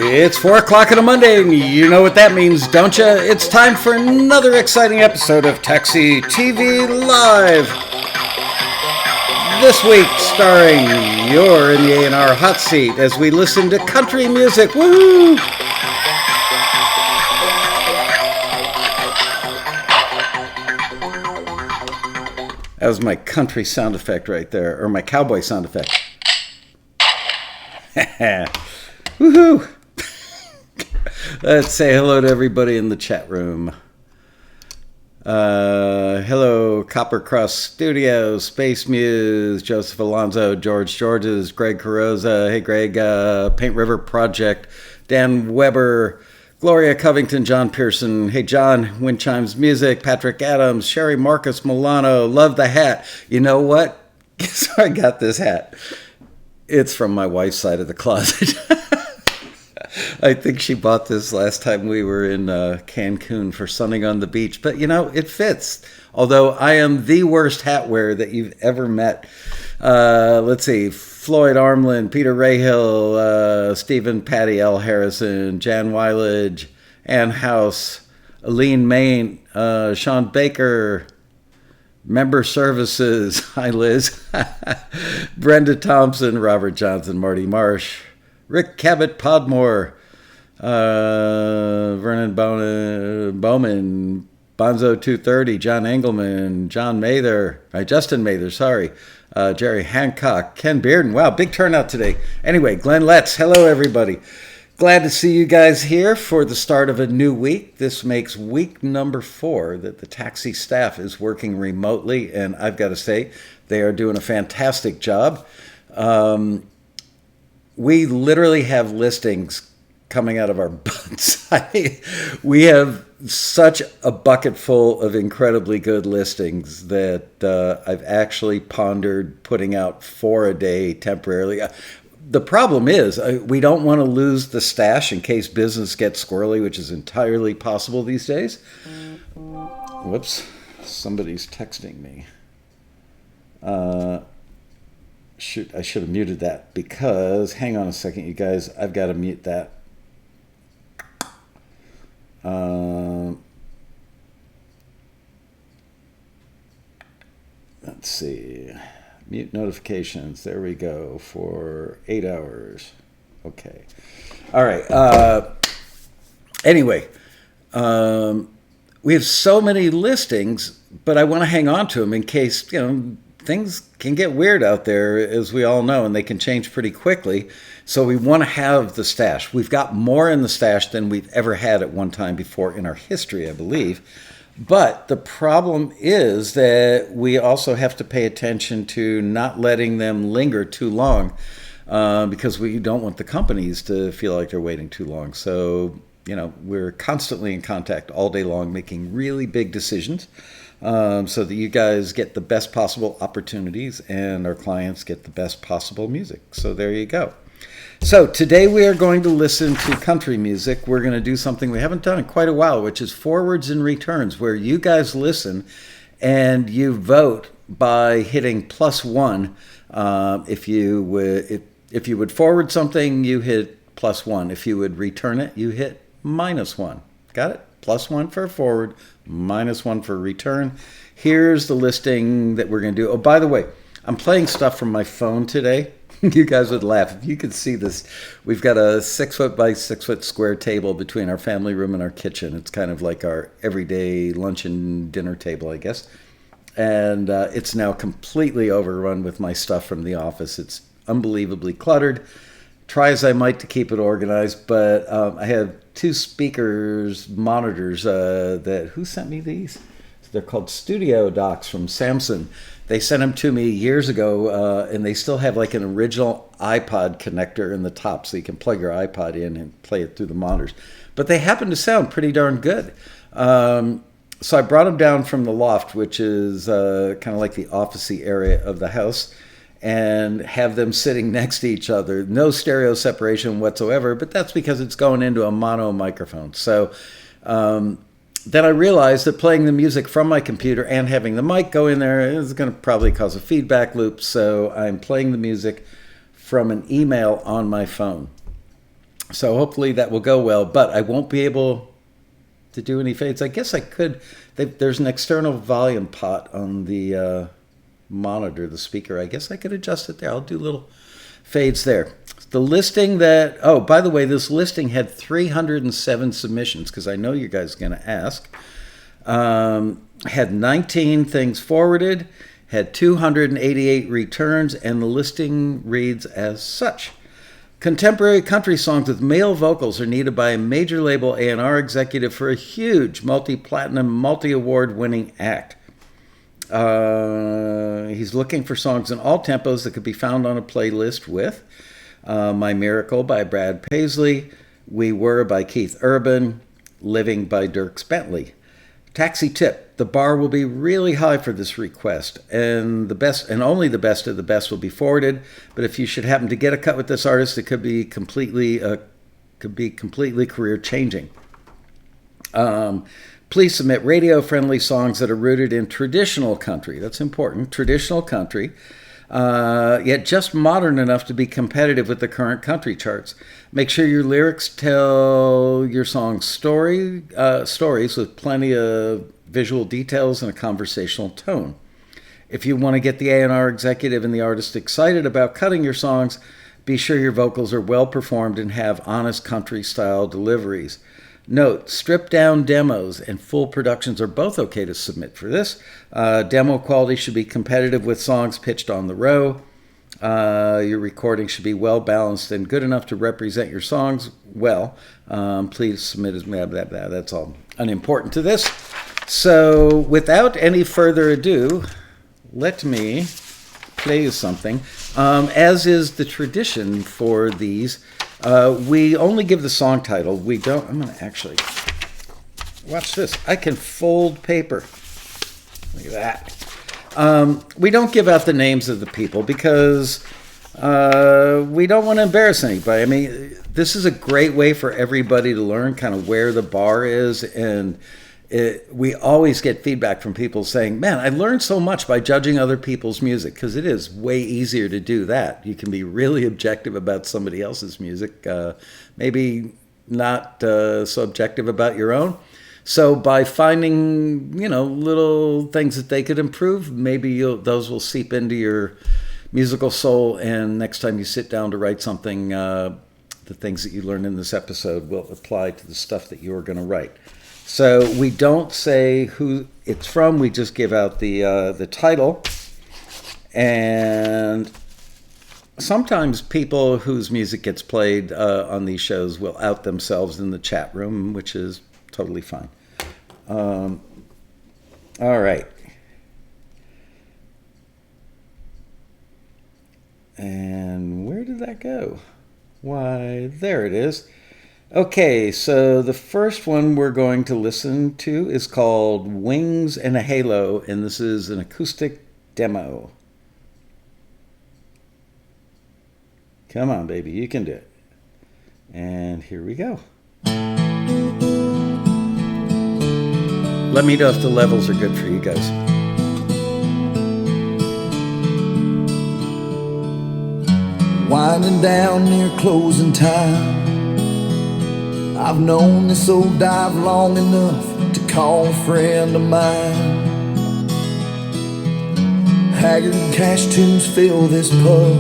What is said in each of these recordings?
It's 4 o'clock on a Monday, and you know what that means, don't you? It's time for another exciting episode of Taxi TV Live. This week, starring You're in the A&R Hot Seat as we listen to country music. Woo! That was my country sound effect right there, or my cowboy sound effect. Woohoo! Let's say hello to everybody in the chat room. Hello, Copper Cross Studios, Space Muse, Joseph Alonzo, George Georges, Greg Carroza, hey Greg, Paint River Project, Dan Weber, Gloria Covington, John Pearson, hey John, Wind Chimes Music, Patrick Adams, Sherry Marcus Milano, love the hat. You know what? Guess where I got this hat? It's from my wife's side of the closet. I think she bought this last time we were in Cancun for sunning on the beach. But, you know, it fits. Although I am the worst hat wearer that you've ever met. Let's see. Floyd Armland, Peter Rahill, Stephen Patty L. Harrison, Jan Weilage, Ann House, Aline Main, Sean Baker, Member Services, hi Liz, Brenda Thompson, Robert Johnson, Marty Marsh, Rick Cabot Podmore, Vernon Bowman, Bonzo 230, John Engelman, Justin Mather, sorry, Jerry Hancock, Ken Bearden. Wow, big turnout today. Anyway, Glenn Letts, hello everybody. Glad to see you guys here for the start of a new week. This makes week number 4 that the taxi staff is working remotely, and I've got to say, they are doing a fantastic job. We literally have listings coming out of our butts. We have such a bucket full of incredibly good listings that I've actually pondered putting out 4 a day temporarily. The problem is we don't want to lose the stash in case business gets squirrely, which is entirely possible these days. Whoops, somebody's texting me. Shoot, I should have muted that because, hang on a second, you guys, I've got to mute that. Let's see. Mute notifications. There we go for 8 hours. Okay. All right. Anyway, we have so many listings, but I want to hang on to them in case, you know, things can get weird out there, as we all know, and they can change pretty quickly. So we want to have the stash. We've got more in the stash than we've ever had at one time before in our history, I believe. But the problem is that we also have to pay attention to not letting them linger too long because we don't want the companies to feel like they're waiting too long. So, you know, we're constantly in contact all day long, making really big decisions so that you guys get the best possible opportunities and our clients get the best possible music. So there you go. So today we are going to listen to country music. We're going to do something we haven't done in quite a while, which is forwards and returns, where you guys listen and you vote by hitting +1. If you would forward something, you hit +1. If you would return it, you hit -1. Got it? +1 for forward, -1 for return. Here's the listing that we're going to do. Oh, by the way, I'm playing stuff from my phone today. You guys would laugh if you could see this. We've got a 6 foot by 6 foot square table between our family room and our kitchen. It's kind of like our everyday lunch and dinner table, I guess. And it's now completely overrun with my stuff from the office. It's unbelievably cluttered. Try as I might to keep it organized, but I have 2 speakers, monitors that, who sent me these? They're called Studio Docks from Samsung. They sent them to me years ago, and they still have like an original iPod connector in the top, so you can plug your iPod in and play it through the monitors. But they happen to sound pretty darn good. So I brought them down from the loft, which is kind of like the office-y area of the house, and have them sitting next to each other. No stereo separation whatsoever, but that's because it's going into a mono microphone. So then I realized that playing the music from my computer and having the mic go in there is going to probably cause a feedback loop. So I'm playing the music from an email on my phone. So hopefully that will go well, but I won't be able to do any fades. I guess I could. There's an external volume pot on the monitor, the speaker. I guess I could adjust it there. I'll do little fades there. The listing that, oh, by the way, this listing had 307 submissions, because I know you guys are going to ask. Had 19 things forwarded, had 288 returns, and the listing reads as such. Contemporary country songs with male vocals are needed by a major label A&R executive for a huge multi-platinum, multi-award winning act. He's looking for songs in all tempos that could be found on a playlist with My Miracle by Brad Paisley, We Were by Keith Urban, Living by Dierks Bentley. Taxi tip: the bar will be really high for this request, and the best and only the best of the best will be forwarded. But if you should happen to get a cut with this artist, it could be completely career changing. Please submit radio-friendly songs that are rooted in traditional country. That's important, traditional country, yet just modern enough to be competitive with the current country charts. Make sure your lyrics tell your song's stories with plenty of visual details and a conversational tone. If you want to get the A&R executive and the artist excited about cutting your songs, be sure your vocals are well performed and have honest country-style deliveries. Note, stripped-down demos and full productions are both okay to submit for this. Demo quality should be competitive with songs pitched on the row. Your recording should be well-balanced and good enough to represent your songs well. Please submit as blah, blah, blah. That's all unimportant to this. So without any further ado, let me play you something. As is the tradition for these, we only give the song title. We don't. I'm going to actually watch this. I can fold paper. Look at that. We don't give out the names of the people because we don't want to embarrass anybody. I mean, this is a great way for everybody to learn kind of where the bar is, and we always get feedback from people saying, man, I learned so much by judging other people's music, because it is way easier to do that. You can be really objective about somebody else's music, maybe not so objective about your own. So by finding, little things that they could improve, maybe those will seep into your musical soul, and next time you sit down to write something, the things that you learned in this episode will apply to the stuff that you're going to write. So we don't say who it's from. We just give out the title. And sometimes people whose music gets played on these shows will out themselves in the chat room, which is totally fine. All right. And where did that go? Why, there it is. Okay, so the first one we're going to listen to is called Wings and a Halo, and this is an acoustic demo. Come on, baby, you can do it. And here we go. Let me know if the levels are good for you guys. Winding down near closing time, I've known this old dive long enough to call a friend of mine. Haggard cash tunes fill this pub.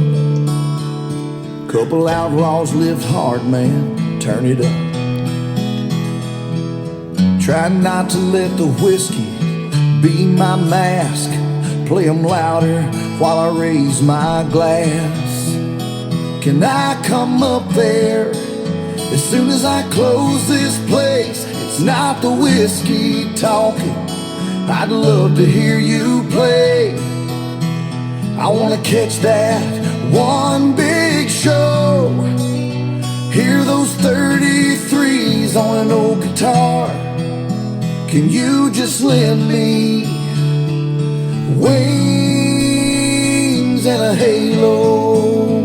Couple outlaws lived hard, man, turn it up. Try not to let the whiskey be my mask. Play 'em louder while I raise my glass. Can I come up there as soon as I close this place? It's not the whiskey talking, I'd love to hear you play. I wanna catch that one big show, hear those 33s on an old guitar. Can you just lend me wings and a halo?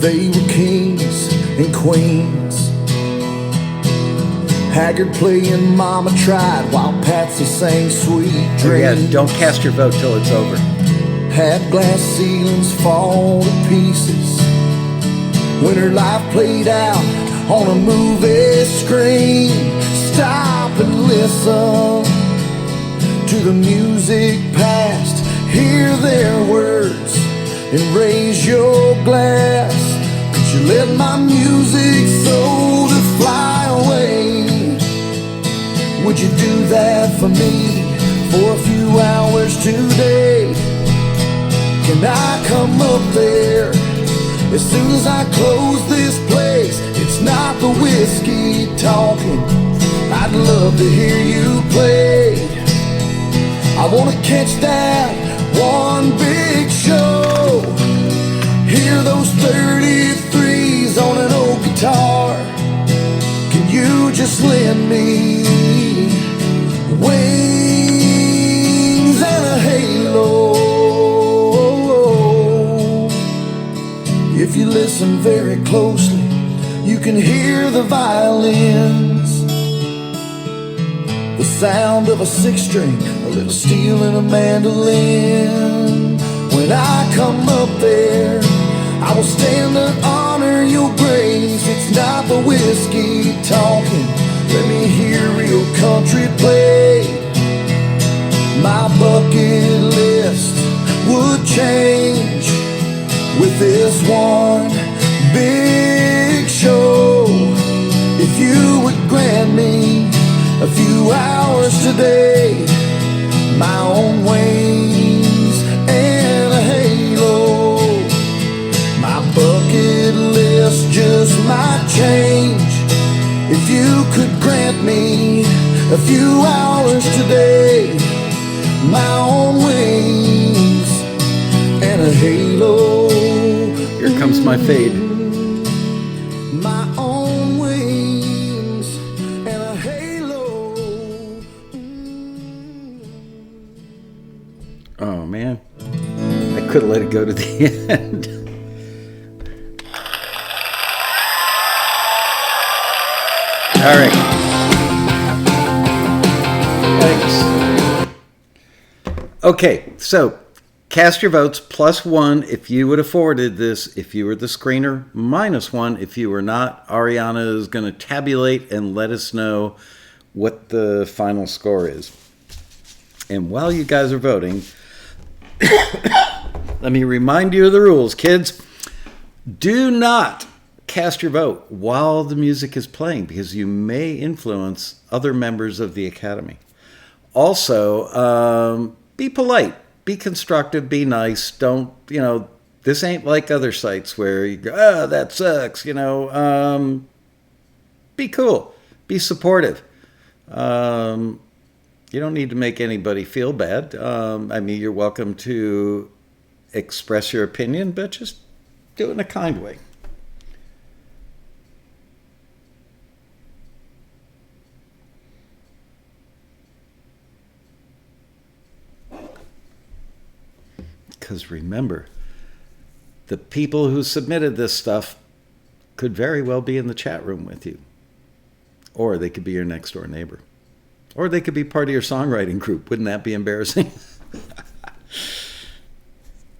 They were kings and queens, Haggard playing Mama Tried while Patsy sang Sweet Dreams. Yeah, don't cast your vote till it's over. had glass ceilings fall to pieces. When her life played out on a movie screen, stop and listen to the music past. Hear their words and raise your glass. Could you let my music soul to fly away? Would you do that for me for a few hours today? Can I come up there as soon as I close this place? It's not the whiskey talking, I'd love to hear you play. I wanna catch that one big show, hear those 33s on an old guitar. Can you just lend me wings and a halo? If you listen very closely, you can hear the violins, the sound of a six-string, a little steel and a mandolin. When I come up there, I will stand and honor your grace. It's not the whiskey talking, let me hear real country play. My bucket list would change with this one big show. If you would grant me a few hours today, my own wings and a halo. My bucket list just might change if you could grant me a few hours today, my own wings and a halo. Here comes my fade. My own wings and a halo. Oh man, I could have let it go to the end. All right. Thanks. Okay, so cast your votes. +1 if you would have forwarded this, if you were the screener. -1 if you were not. Ariana is going to tabulate and let us know what the final score is. And while you guys are voting, let me remind you of the rules, kids. Do not cast your vote while the music is playing because you may influence other members of the Academy. Also, be polite, be constructive, be nice. Don't, this ain't like other sites where you go, oh, that sucks, Be cool, be supportive. You don't need to make anybody feel bad. You're welcome to express your opinion, but just do it in a kind way. Because remember, the people who submitted this stuff could very well be in the chat room with you. Or they could be your next door neighbor. Or they could be part of your songwriting group. Wouldn't that be embarrassing?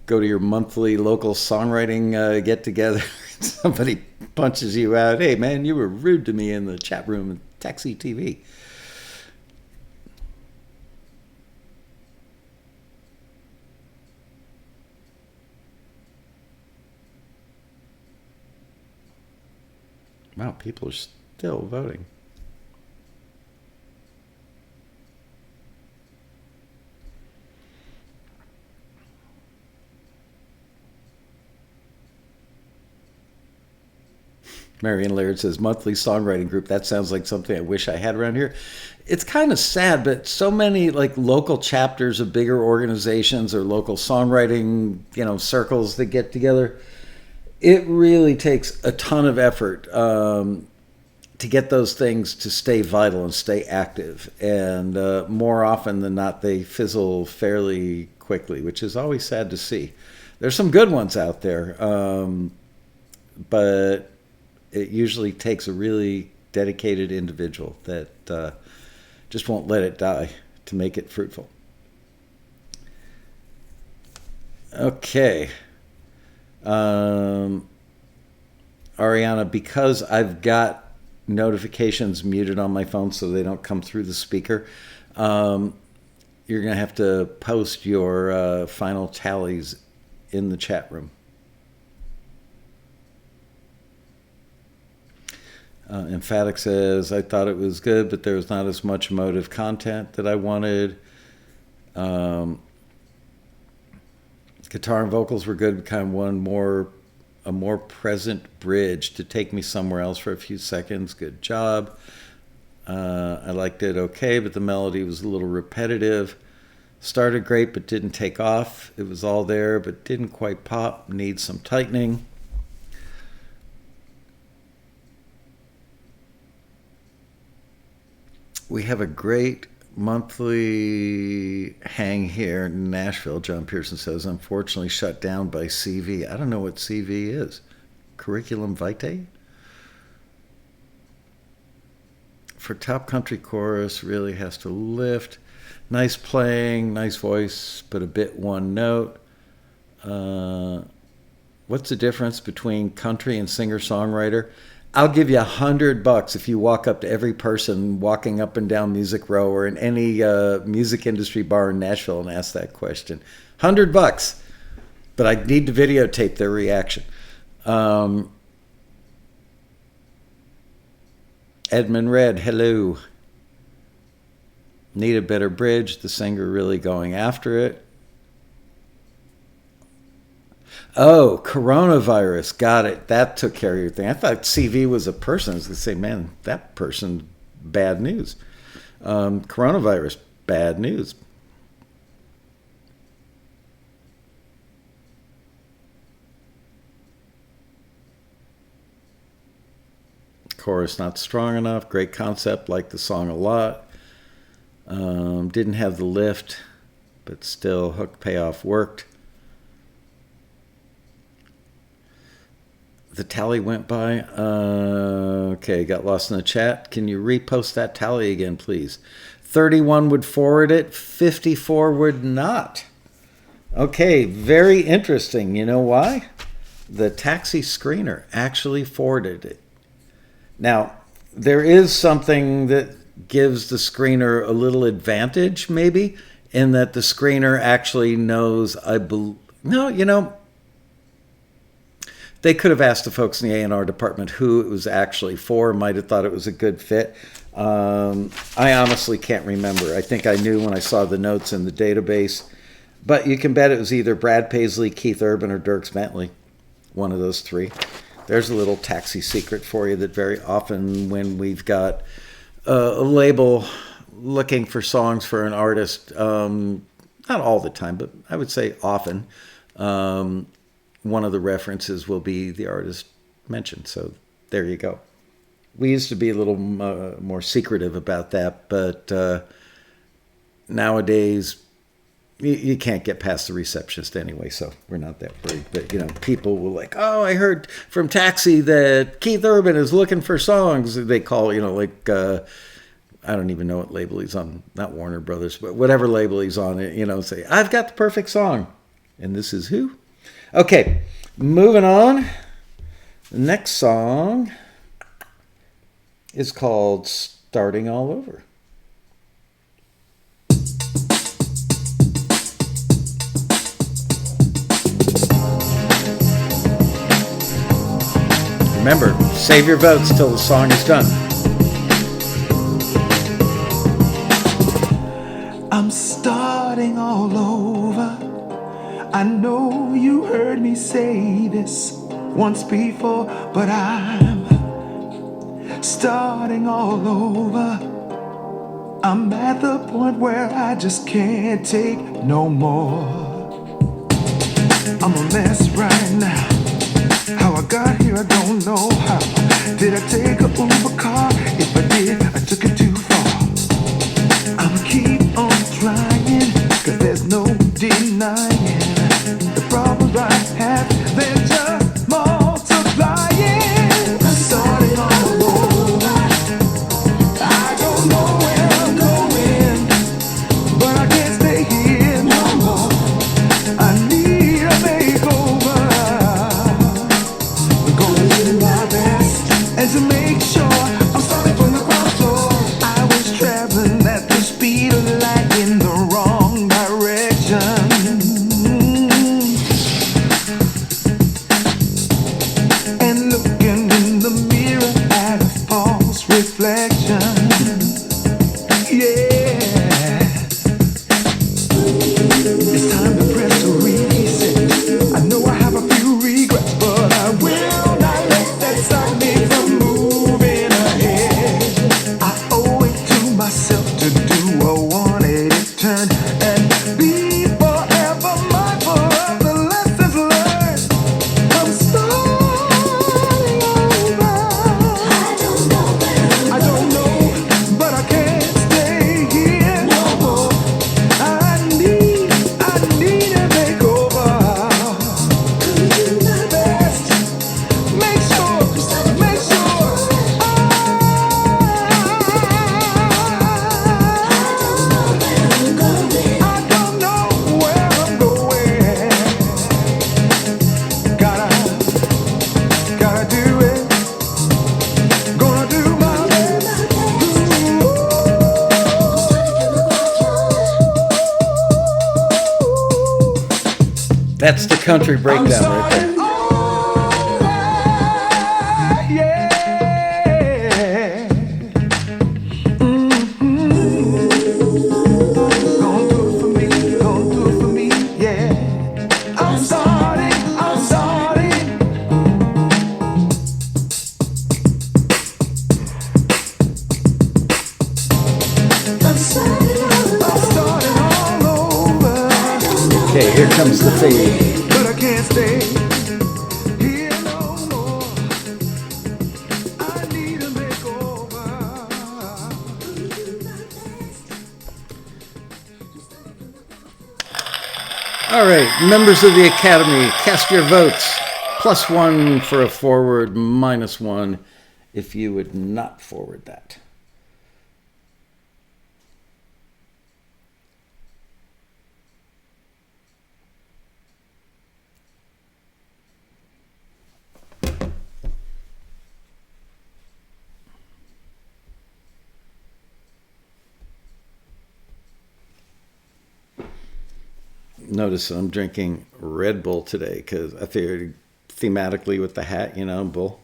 Go to your monthly local songwriting get-together. Somebody punches you out. Hey, man, you were rude to me in the chat room at Taxi TV. Wow, people are still voting. Marion Laird says, monthly songwriting group. That sounds like something I wish I had around here. It's kind of sad, but so many like local chapters of bigger organizations or local songwriting, circles that get together. It really takes a ton of effort to get those things to stay vital and stay active. And more often than not, they fizzle fairly quickly, which is always sad to see. There's some good ones out there, but it usually takes a really dedicated individual that just won't let it die to make it fruitful. Okay. Um, Ariana, because I've got notifications muted on my phone so they don't come through the speaker, um, you're going to have to post your final tallies in the chat room. Emphatic says, I thought it was good, but there was not as much emotive content that I wanted. Guitar and vocals were good, kind of a more present bridge to take me somewhere else for a few seconds. Good job. I liked it okay, but the melody was a little repetitive. Started great, but didn't take off. It was all there, but didn't quite pop. Needs some tightening. We have a great monthly hang here in Nashville. John Pearson says, unfortunately shut down by CV. I don't know what CV is. Curriculum vitae? For top country chorus, really has to lift. Nice playing, nice voice, but a bit one note. What's the difference between country and singer-songwriter? I'll give you $100 if you walk up to every person walking up and down Music Row or in any music industry bar in Nashville and ask that question. $100, but I need to videotape their reaction. Edmund Red, hello. Need a better bridge. The singer really going after it. Oh, coronavirus. Got it. That took care of your thing. I thought CV was a person. I was going to say, man, that person, bad news. Coronavirus, bad news. Chorus not strong enough. Great concept. Liked the song a lot. Didn't have the lift, but still hook payoff worked. The tally went by. Okay, got lost in the chat. Can you repost that tally again, please? 31 would forward it. 54 would not. Okay, very interesting. You know why? The taxi screener actually forwarded it. Now, there is something that gives the screener a little advantage, maybe, in that the screener actually knows, they could have asked the folks in the A&R department who it was actually for, might have thought it was a good fit. I honestly can't remember. I think I knew when I saw the notes in the database. But you can bet it was either Brad Paisley, Keith Urban, or Dierks Bentley. One of those three. There's a little taxi secret for you that very often when we've got a label looking for songs for an artist, not all the time, but I would say often, one of the references will be the artist mentioned. So there you go. We used to be a little more secretive about that, but nowadays you can't get past the receptionist anyway, so we're not that worried. But, people will like, oh, I heard from Taxi that Keith Urban is looking for songs. They call, I don't even know what label he's on, not Warner Brothers, but whatever label he's on, say, I've got the perfect song. And this is who? Okay, moving on. The next song is called Starting All Over. Remember, save your votes till the song is done. I'm starting all over. I know you heard me say this once before, but I'm starting all over. I'm at the point where I just can't take no more. I'm a mess right now. How I got here, I don't know how. Did I take a Uber car? If I did, I took it too far. I'ma keep on trying, 'cause there's no denying the problems I have, they're just multiplying. I'm starting all over. I don't know where I'm going, but I can't stay here no more. I need That's the country breakdown right there. Okay, here comes the fade. But I can't stay here no more. I need a makeover. All right, members of the Academy, cast your votes. +1 for a forward, -1 if you would not forward that. Notice I'm drinking Red Bull today because I figured thematically with the hat, bull.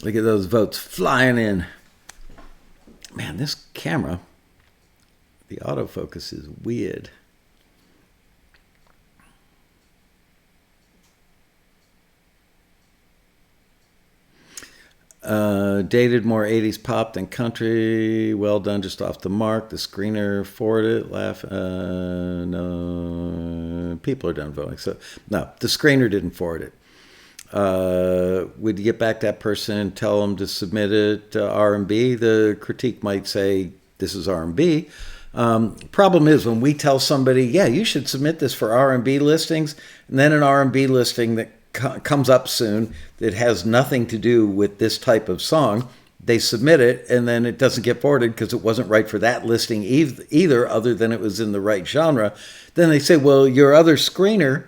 Look at those votes flying in. Man, this camera, the autofocus is weird. Dated more 80s pop than country. Well done, just off the mark. The screener forwarded it. Laugh. No, people are done voting. So no, the screener didn't forward it. Would you get back that person and tell them to submit it to R&B? The critique might say this is R&B. Problem is when we tell somebody, yeah, you should submit this for R&B listings, and then an R&B listing that comes up soon that has nothing to do with this type of song, they submit it and then it doesn't get forwarded because it wasn't right for that listing either, other than it was in the right genre. Then they say, well, your other screener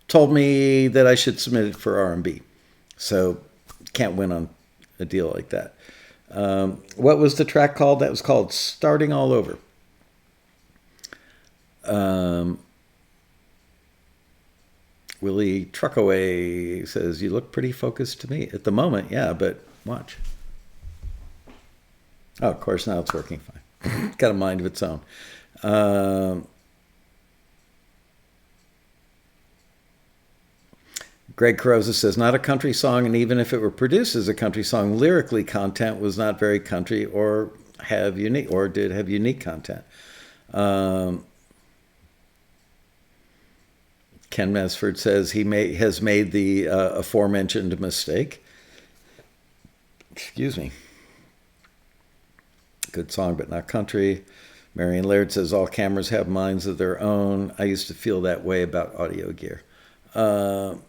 told me that I should submit it for R&B. So can't win on a deal like that. What was the track called? That was called Starting All Over. Willie Truckaway says, you look pretty focused to me at the moment. Yeah, but watch. Oh, of course, now it's working fine. Got a mind of its own. Greg Carosa says, not a country song, and even if it were produced as a country song, lyrically content was not very country or did have unique content. Ken Mesford says he has made the aforementioned mistake. Excuse me. Good song, but not country. Marion Laird says all cameras have minds of their own. I used to feel that way about audio gear. Carl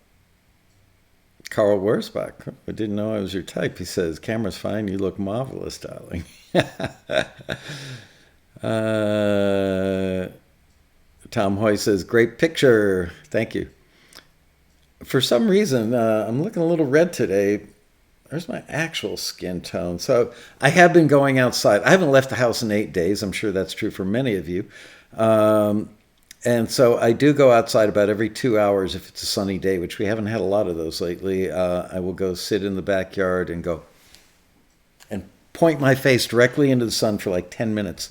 Wurzbach, I didn't know I was your type. He says, camera's fine. You look marvelous, darling. Tom Hoy says, great picture. Thank you. For some reason, I'm looking a little red today. There's my actual skin tone. So I have been going outside. I haven't left the house in 8 days. I'm sure that's true for many of you. And so I do go outside about every 2 hours if it's a sunny day, which we haven't had a lot of those lately. I will go sit in the backyard and go and point my face directly into the sun for like 10 minutes.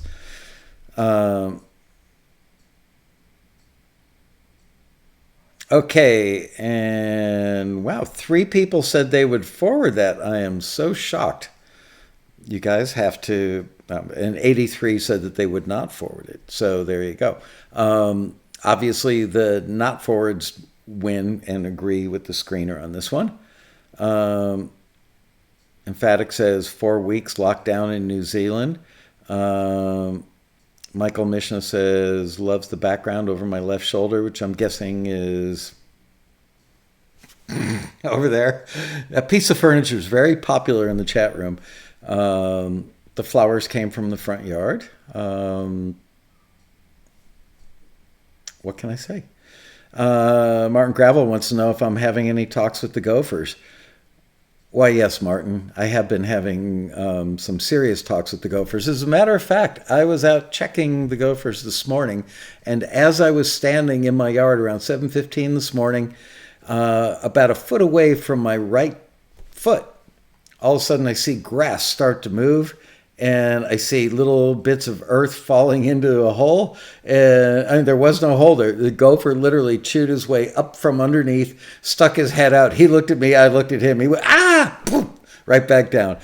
Okay, and wow, 3 people said they would forward that. I am so shocked. You guys have to, and 83 said that they would not forward it. So there you go. Obviously, the not forwards win and agree with the screener on this one. Emphatic says 4 weeks lockdown in New Zealand. Michael Mishna says, loves the background over my left shoulder, which I'm guessing is over there. A piece of furniture is very popular in the chat room. The flowers came from the front yard. What can I say? Martin Gravel wants to know if I'm having any talks with the Gophers. Why, yes, Martin. I have been having some serious talks with the Gophers. As a matter of fact, I was out checking the Gophers this morning, and as I was standing in my yard around 7:15 this morning, about a foot away from my right foot, all of a sudden I see grass start to move, and I see little bits of earth falling into a hole. And I mean, there was no hole there. The gopher literally chewed his way up from underneath, stuck his head out. He looked at me, I looked at him. He went, ah, poof, right back down.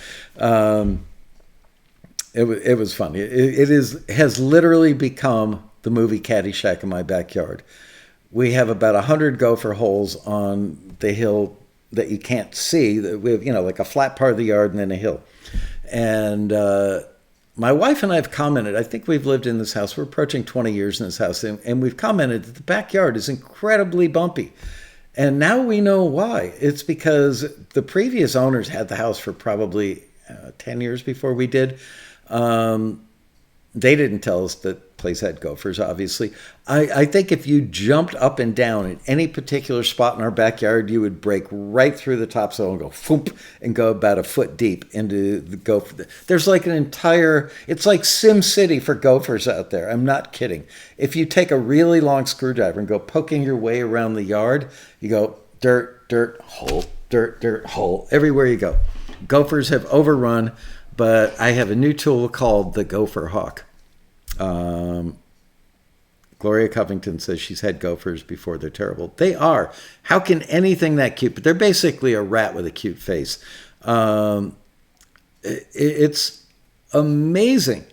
It was funny. Has literally become the movie Caddyshack in my backyard. We have about 100 gopher holes on the hill that you can't see. We have, like a flat part of the yard and then a hill. And my wife and I have commented, I think we've lived in this house, we're approaching 20 years in this house, and we've commented that the backyard is incredibly bumpy. And now we know why. It's because the previous owners had the house for probably 10 years before we did. They didn't tell us that place had gophers, obviously. I think if you jumped up and down in any particular spot in our backyard, you would break right through the topsoil and go foomp and go about a foot deep into the gopher. There's like it's like Sim City for gophers out there. I'm not kidding. If you take a really long screwdriver and go poking your way around the yard, you go dirt, dirt, hole, dirt, dirt, hole, everywhere you go. Gophers have overrun, but I have a new tool called the Gopher Hawk. Gloria Covington says she's had gophers before. They're terrible. They are. How can anything that cute? But they're basically a rat with a cute face. It's amazing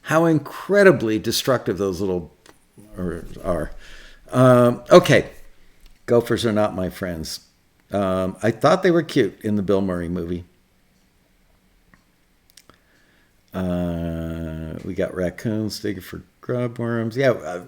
how incredibly destructive those little are. Okay, gophers are not my friends. I thought they were cute in the Bill Murray movie. We got raccoons digging for grub worms. Yeah.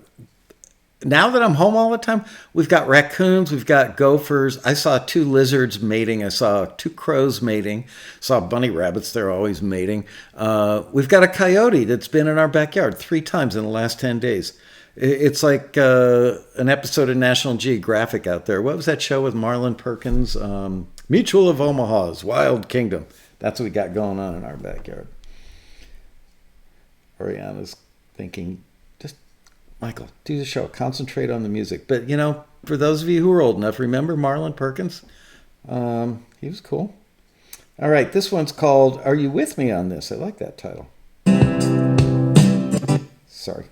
Now that I'm home all the time, we've got raccoons, we've got gophers. I saw 2 lizards mating. I saw 2 crows mating. Saw bunny rabbits. They're always mating. We've got a coyote that's been in our backyard 3 times in the last 10 days. It's like an episode of National Geographic out there. What was that show with Marlon Perkins? Mutual of Omaha's Wild Kingdom. That's what we got going on in our backyard. Ariana's thinking, just, Michael, do the show. Concentrate on the music. But, for those of you who are old enough, remember Marlon Perkins? He was cool. All right, this one's called Are You With Me on This? I like that title. Sorry.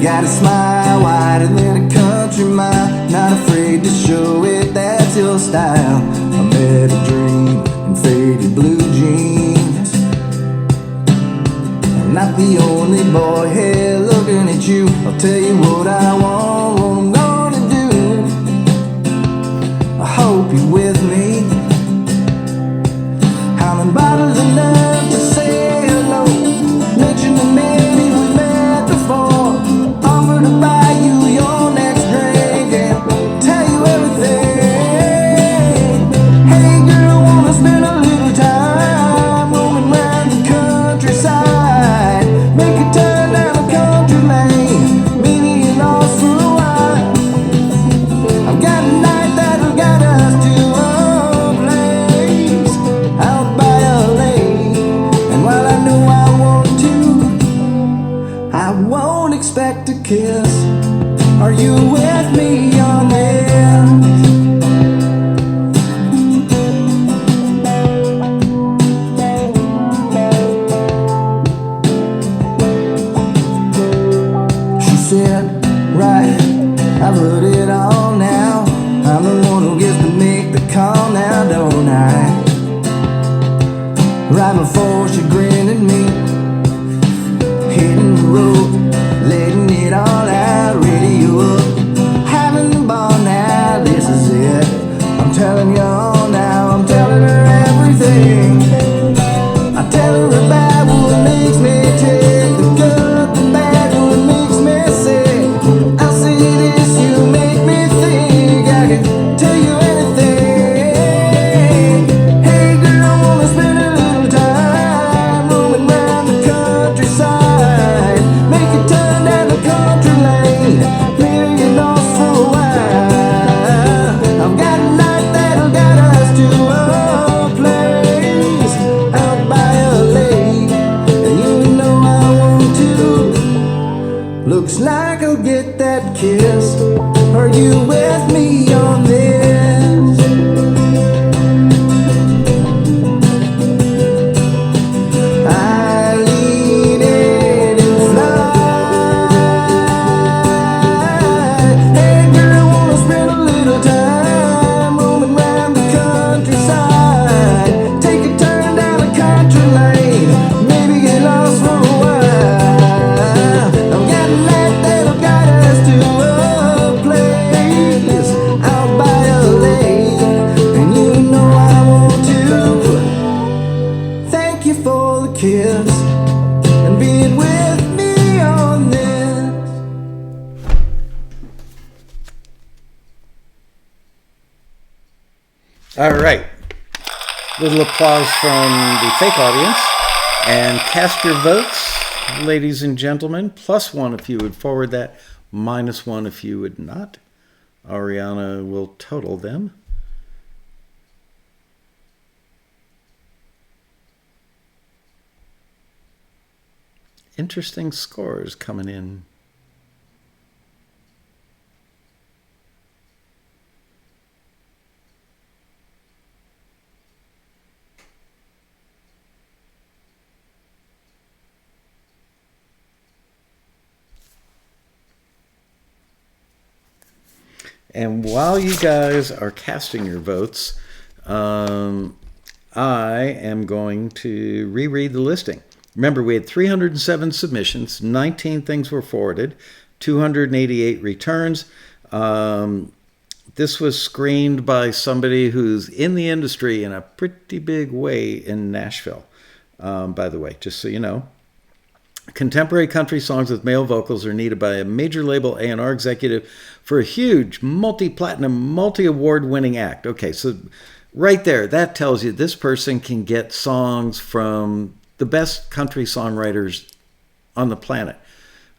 Got a smile wider than a country mile, not afraid to show it, that's your style. I met a dream in faded blue jeans. I'm not the only boy here looking at you. I'll tell you what I want, what I'm gonna do. I hope you're with me. How many bottles of love to say hello? Mention the maybe we met before. Offer to buy you your next drink and tell you everything. Hey girl, wanna spend a little time roaming around the countryside. Make a turn down the country lane, meet me lost for a while. I've got a night that'll guide us to a place out by a lake. And while I know I want to, I won't expect a kiss. Are you with me on this? She said, right, I've heard it all now. I'm the one who gets to make the call now, don't I? Right before she grinned at me, hitting the road, letting it all out, radio up, having the ball now, this is it. I'm telling you all now, I'm telling her everything. I tell her about what makes me tick, the good, the bad, what makes me sick. I'll say this, you make me think, I can tell you anything. kiss and being with me on this. All right. Little applause from the fake audience. And cast your votes, ladies and gentlemen. +1 if you would forward that. -1 if you would not. Ariana will total them. Interesting scores coming in. And while you guys are casting your votes, I am going to reread the listing. Remember, we had 307 submissions, 19 things were forwarded, 288 returns. This was screened by somebody who's in the industry in a pretty big way in Nashville, by the way, just so you know. Contemporary country songs with male vocals are needed by a major label A&R executive for a huge multi-platinum, multi-award winning act. Okay, so right there, that tells you this person can get songs from the best country songwriters on the planet.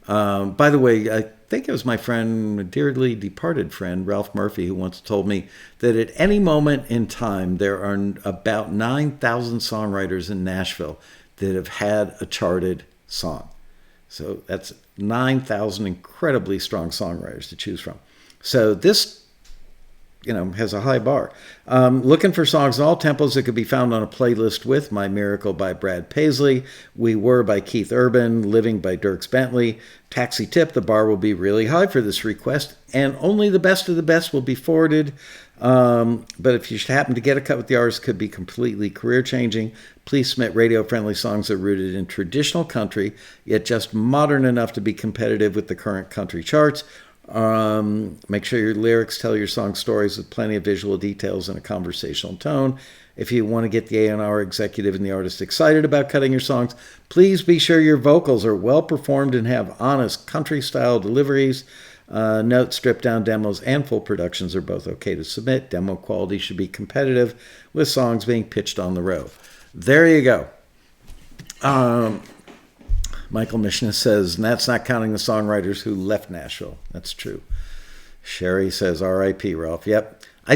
By the way, I think it was my friend, dearly departed friend, Ralph Murphy, who once told me that at any moment in time, there are about 9,000 songwriters in Nashville that have had a charted song. So that's 9,000 incredibly strong songwriters to choose from. So this, has a high bar. Looking for songs in all tempos that could be found on a playlist with My Miracle by Brad Paisley, We Were by Keith Urban, Living by Dierks Bentley, Taxi Tip. The bar will be really high for this request, and only the best of the best will be forwarded. But if you should happen to get a cut with the artist, could be completely career-changing. Please submit radio-friendly songs that are rooted in traditional country, yet just modern enough to be competitive with the current country charts. Make sure your lyrics tell your song stories with plenty of visual details and a conversational tone. If you want to get the A&R executive and the artist excited about cutting your songs, please be sure your vocals are well performed and have honest country-style deliveries. Note, stripped-down demos and full productions are both okay to submit. Demo quality should be competitive with songs being pitched on the road. There you go. Michael Mishna says, and that's not counting the songwriters who left Nashville. That's true. Sherry says, R.I.P. Ralph. Yep. I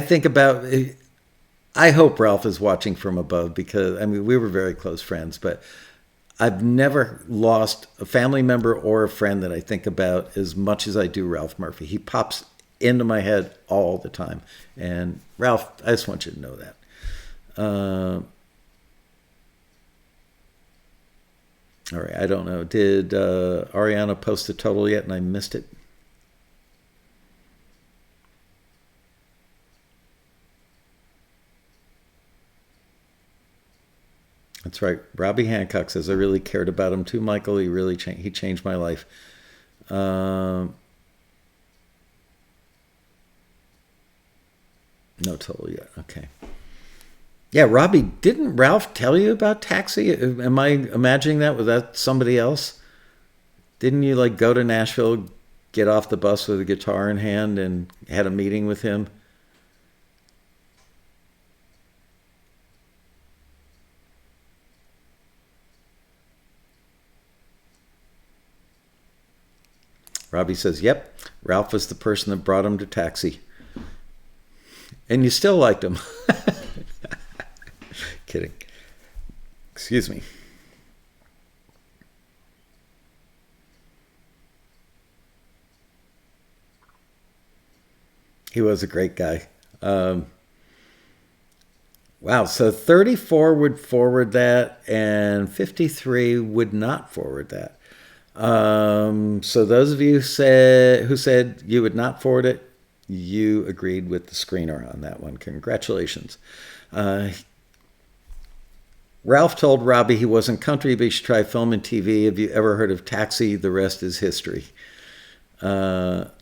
hope Ralph is watching from above because, we were very close friends, but I've never lost a family member or a friend that I think about as much as I do Ralph Murphy. He pops into my head all the time. And Ralph, I just want you to know that. All right, I don't know. Did Ariana post the total yet and I missed it? That's right. Robbie Hancock says, I really cared about him too, Michael. He changed my life. No total yet. Okay. Yeah, Robbie, didn't Ralph tell you about Taxi? Am I imagining that? Was that somebody else? Didn't you go to Nashville, get off the bus with a guitar in hand and had a meeting with him? Robbie says, yep, Ralph was the person that brought him to Taxi. And you still liked him. Kidding. Excuse me. He was a great guy. Wow, so 34 would forward that and 53 would not forward that. So those of you who said you would not forward it, you agreed with the screener on that one. Congratulations. Ralph told Robbie he wasn't country, but he should try film and TV. Have you ever heard of Taxi? The rest is history. Yep.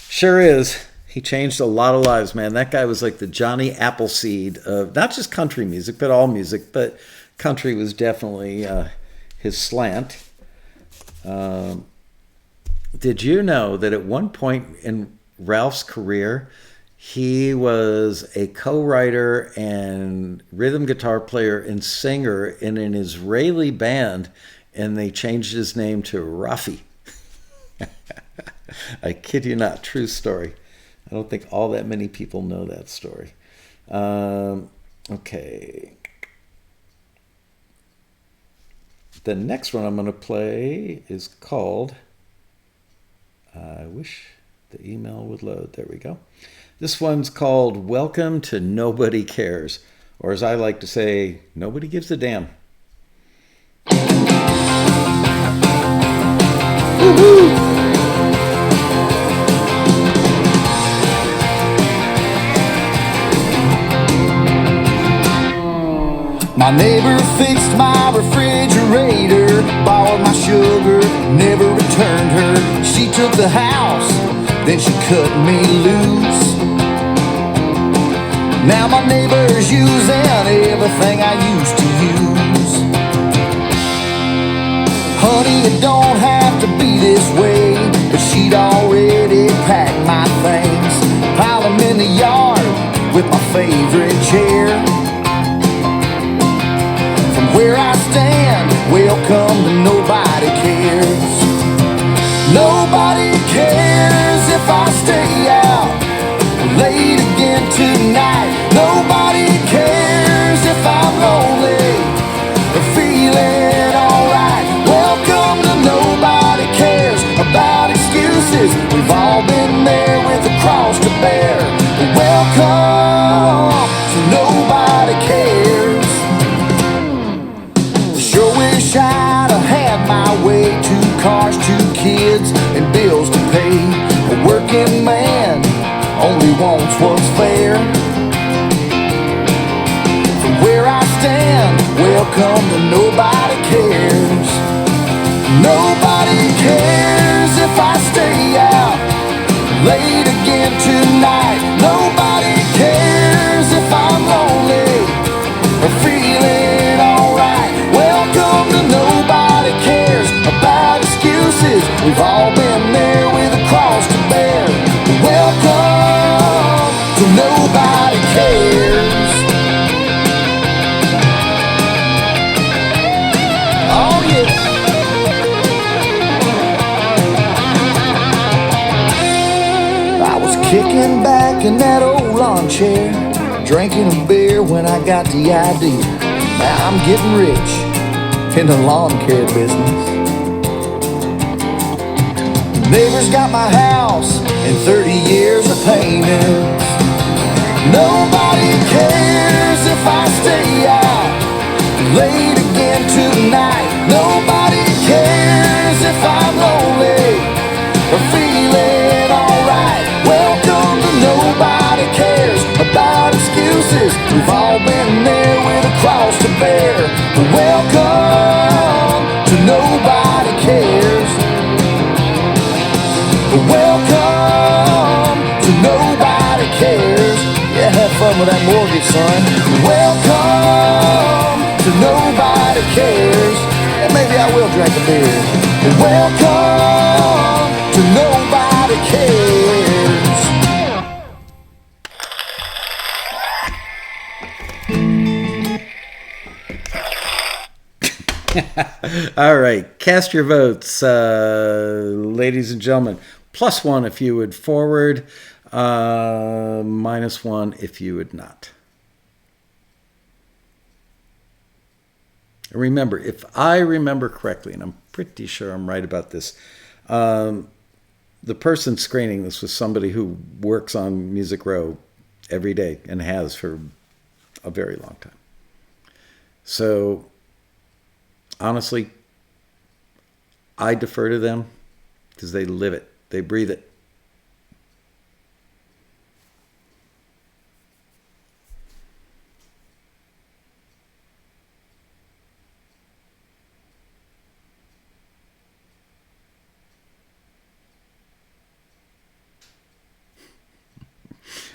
Sure is. He changed a lot of lives, man. That guy was like the Johnny Appleseed of not just country music, but all music. But country was definitely his slant. Did you know that at one point in Ralph's career, he was a co-writer and rhythm guitar player and singer in an Israeli band, and they changed his name to Rafi. I kid you not, true story. I don't think all that many people know that story. Okay. The next one I'm going to play is called, I wish the email would load. There we go. This one's called Welcome to Nobody Cares, or as I like to say, Nobody Gives a Damn. Woo-hoo! My neighbor fixed my refrigerator, borrowed my sugar, never returned her. She took the house, then she cut me loose. Now my neighbor's using everything I used to use. Honey, it don't have to be this way, but she'd already packed my things, piled them in the yard with my favorite chair. Where I stand, welcome to nobody cares. Nobody cares if I stay out late again tonight. Nobody cares if I'm lonely or feeling alright. Welcome to nobody cares about excuses. We've all been there with a cross to bear. Welcome to nobody cares. Sure wish I'd have had my way. 2 cars, 2 kids, and bills to pay. A working man only wants what's fair. From where I stand, welcome to nobody cares. Nobody cares if I stay out late again tonight. Nobody cares if I'm lonely or feeling alright. Welcome to nobody cares about excuses. We've all been there with a cross to bear. Welcome to nobody cares. Oh yeah. I was kicking back in that old lawn chair, drinking a beer when I got the idea. Now I'm getting rich in the lawn care business. Neighbors got my house and 30 years of payments. Nobody cares if I stay out late again tonight. Nobody cares if I'm lonely or feeling alright. Welcome to nobody cares about excuses. We've all been there with a cross to bear. Welcome to nobody cares. Welcome to nobody cares. Yeah, have fun with that mortgage, son. Welcome to nobody cares. And maybe I will drink a beer. Welcome to nobody cares. All right, cast your votes, ladies and gentlemen. +1 if you would forward, -1 if you would not. Remember, if I remember correctly, and I'm pretty sure I'm right about this, the person screening this was somebody who works on Music Row every day and has for a very long time. So honestly, I defer to them because they live it. They breathe it.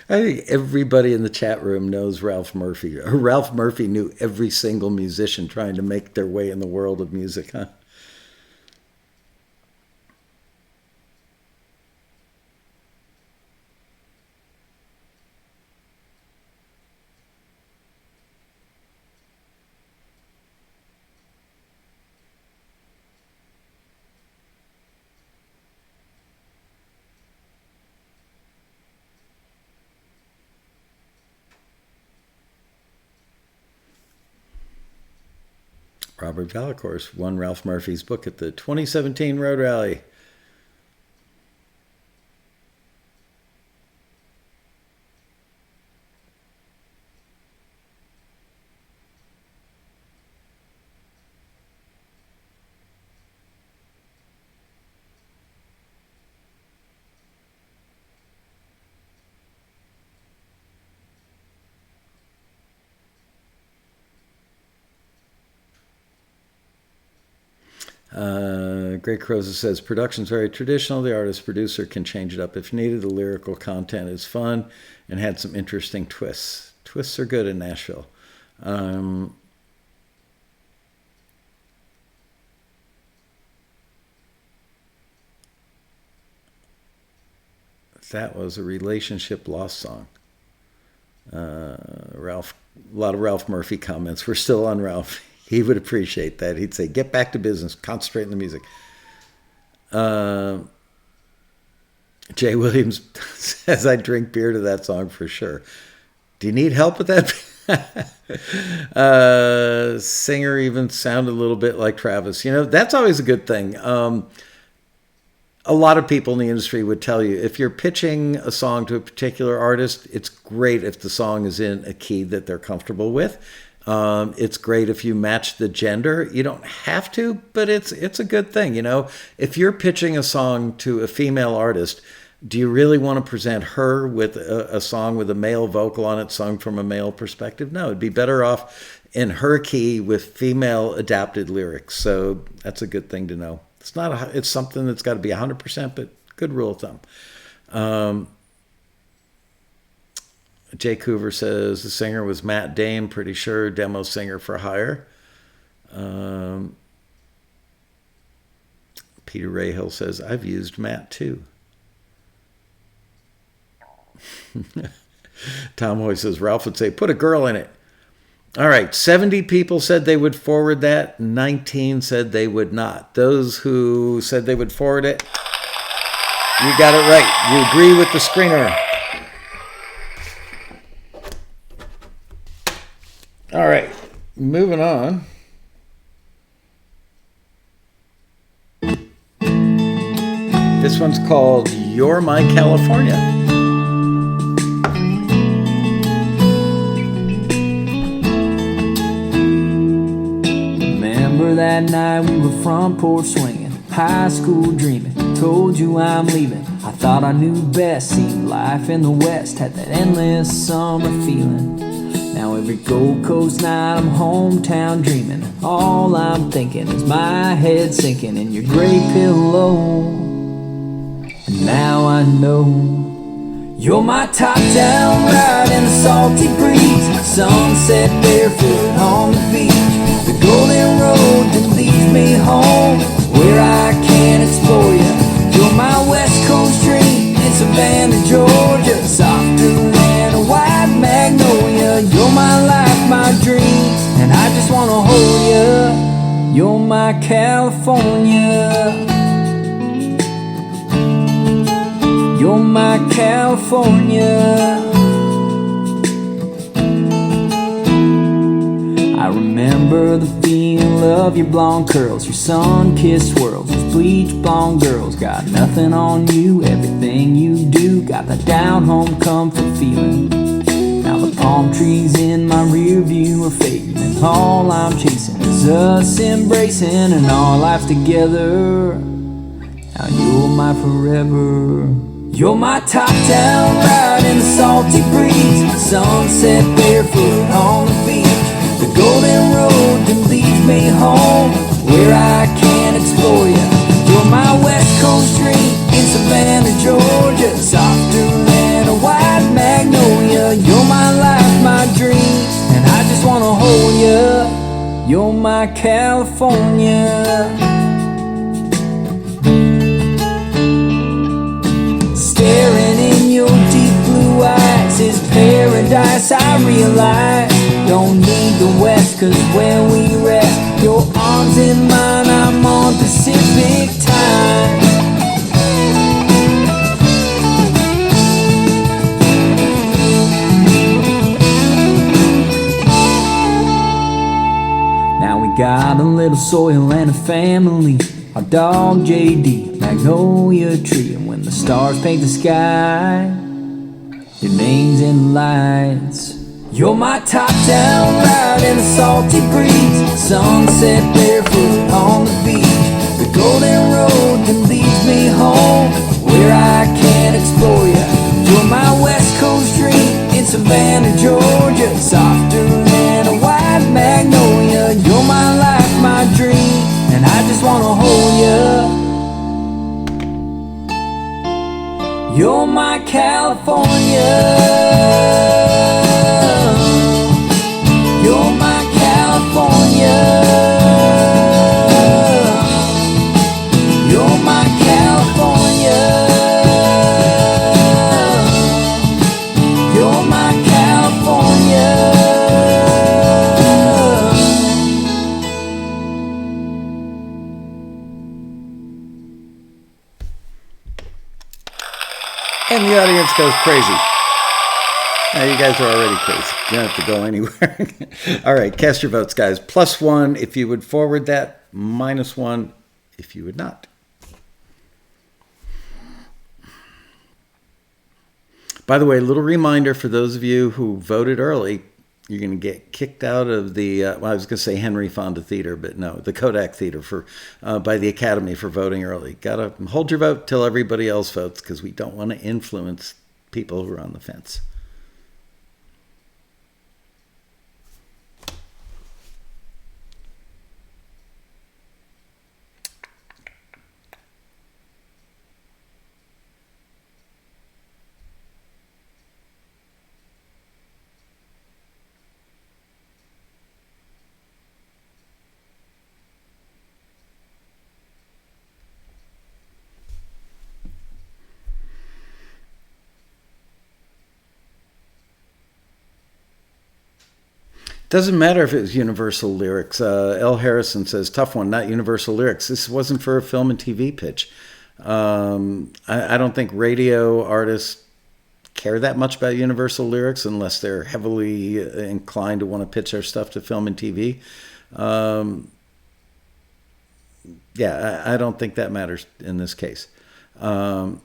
I think everybody in the chat room knows Ralph Murphy. Ralph Murphy knew every single musician trying to make their way in the world of music, huh? Robert Valacourse won Ralph Murphy's book at the 2017 Road Rally. Greg Croza says, production's very traditional. The artist producer can change it up if needed. The lyrical content is fun and had some interesting twists. Twists are good in Nashville. That was a relationship lost song. Ralph, a lot of Ralph Murphy comments. We're still on Ralph. He would appreciate that. He'd say, get back to business, concentrate on the music. Jay Williams says, I drink beer to that song for sure. Do you need help with that? Singer even sounded a little bit like Travis. You know, that's always a good thing. A lot of people in the industry would tell you, if you're pitching a song to a particular artist, it's great if the song is in a key that they're comfortable with. It's great if you match the gender. You don't have to, but it's a good thing. You know, if you're pitching a song to a female artist, do you really want to present her with a song with a male vocal on it sung from a male perspective? No, it'd be better off in her key with female adapted lyrics. So that's a good thing to know. It's something that's got to be 100%, but good rule of thumb. Jake Hoover says the singer was Matt Dame, pretty sure, demo singer for hire. Peter Rayhill says, I've used Matt too. Tom Hoy says, Ralph would say, put a girl in it. All right, 70 people said they would forward that. 19 said they would not. Those who said they would forward it, you got it right. You agree with the screener. All right, moving on. This one's called You're My California. Remember that night we were front porch swinging, high school dreaming, told you I'm leaving. I thought I knew best, seemed life in the West had that endless summer feeling. Now every Gold Coast night I'm hometown dreaming. All I'm thinking is my head sinking in your gray pillow. And now I know you're my top down ride in the salty breeze, sunset barefoot on the beach, the golden road that leads me home where I can explore you. You're my West Coast dream in Savannah, Georgia, softer than a white magnolia. You're my life, my dreams, and I just wanna hold you. You're my California. You're my California. I remember the feel of your blonde curls, your sun-kissed swirls, those bleach blonde girls. Got nothing on you, everything you do, got that down-home comfort feeling. Now the palm trees in my rear view are fading, and all I'm chasing is us embracing and our lives together. Now you're my forever. You're my top down ride in the salty breeze, sunset barefoot on the beach, the golden road that leads me home where I can explore you. You're my West Coast dream in Savannah, Georgia, softer than a white magnolia. You're my California. Staring in your deep blue eyes is paradise, I realize. Don't need the west, cause when we rest, your arms in mine, I'm on Pacific time. Now we got a little soil and a family. Our dog JD, magnolia tree. And when the stars paint the sky, your name's in lights. You're my top down ride in a salty breeze. Sunset barefoot on the beach. The golden road that leads me home, where I can explore ya. You're my west coast dream in Savannah, Georgia. Softer than a white magnolia. You're my life, my dream, and I just wanna hold ya. You're my California. You're my California. You're my California. You're my California. And the audience goes crazy. Now, you guys are already crazy. You don't have to go anywhere. All right, cast your votes, guys. +1 if you would forward that. -1 if you would not. By the way, a little reminder for those of you who voted early, you're going to get kicked out of the, well, I was going to say Henry Fonda Theater, but no, the Kodak Theater by the Academy for voting early. Got to hold your vote till everybody else votes, because we don't want to influence people who are on the fence. Doesn't matter if it was Universal Lyrics. L. Harrison says, tough one, not Universal Lyrics. This wasn't for a film and TV pitch. I don't think radio artists care that much about Universal Lyrics unless they're heavily inclined to want to pitch their stuff to film and TV. Yeah, I don't think that matters in this case. Count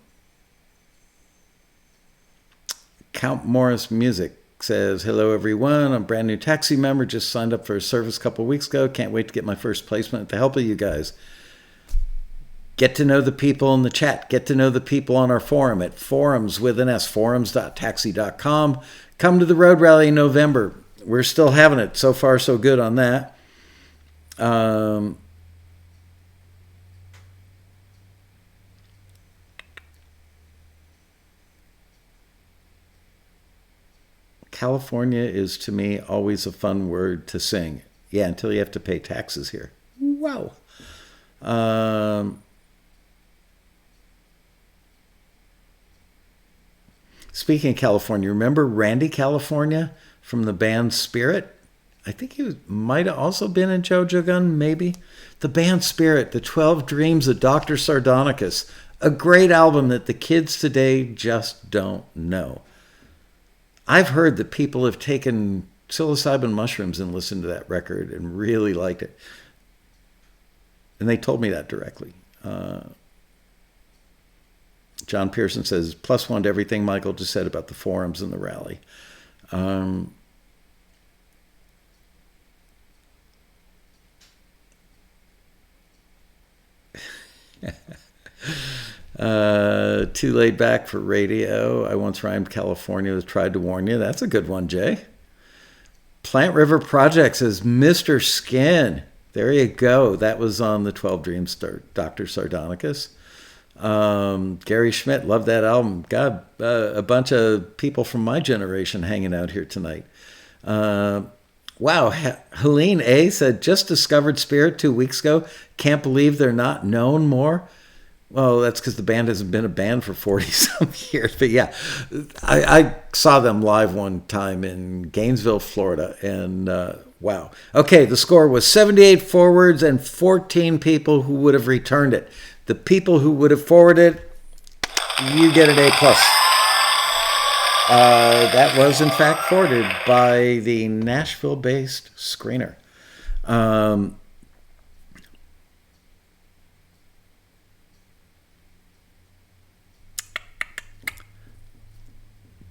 Morris Music says, hello everyone, I'm a brand new taxi member, just signed up for a service a couple weeks ago, can't wait to get my first placement with the help of you guys. Get to know the people in the chat, get to know the people on our forum at forums.taxi.com. Come to the road rally in November. We're still having it. So far so good on that. California is, to me, always a fun word to sing. Yeah, until you have to pay taxes here. Wow. Speaking of California, remember Randy California from the band Spirit? I think he might have also been in JoJo Gun, maybe. The band Spirit, The 12 Dreams of Dr. Sardonicus. A great album that the kids today just don't know. I've heard that people have taken psilocybin mushrooms and listened to that record and really liked it. And they told me that directly. John Pearson says, +1 to everything Michael just said about the forums and the rally. Too laid back for radio. I once rhymed California with tried to warn you. That's a good one, Jay. Plant River Project says Mr. Skin. There you go. That was on the 12 Dreams Dr. Sardonicus. Gary Schmidt, love that album. God, a bunch of people from my generation hanging out here tonight. Wow, Helene A said, just discovered Spirit 2 weeks ago. Can't believe they're not known more. Well, that's because the band hasn't been a band for 40 some years. But yeah, I saw them live one time in Gainesville, Florida. And wow. Okay, the score was 78 forwards and 14 people who would have returned it. The people who would have forwarded it, you get an A+. That was, in fact, forwarded by the Nashville-based screener.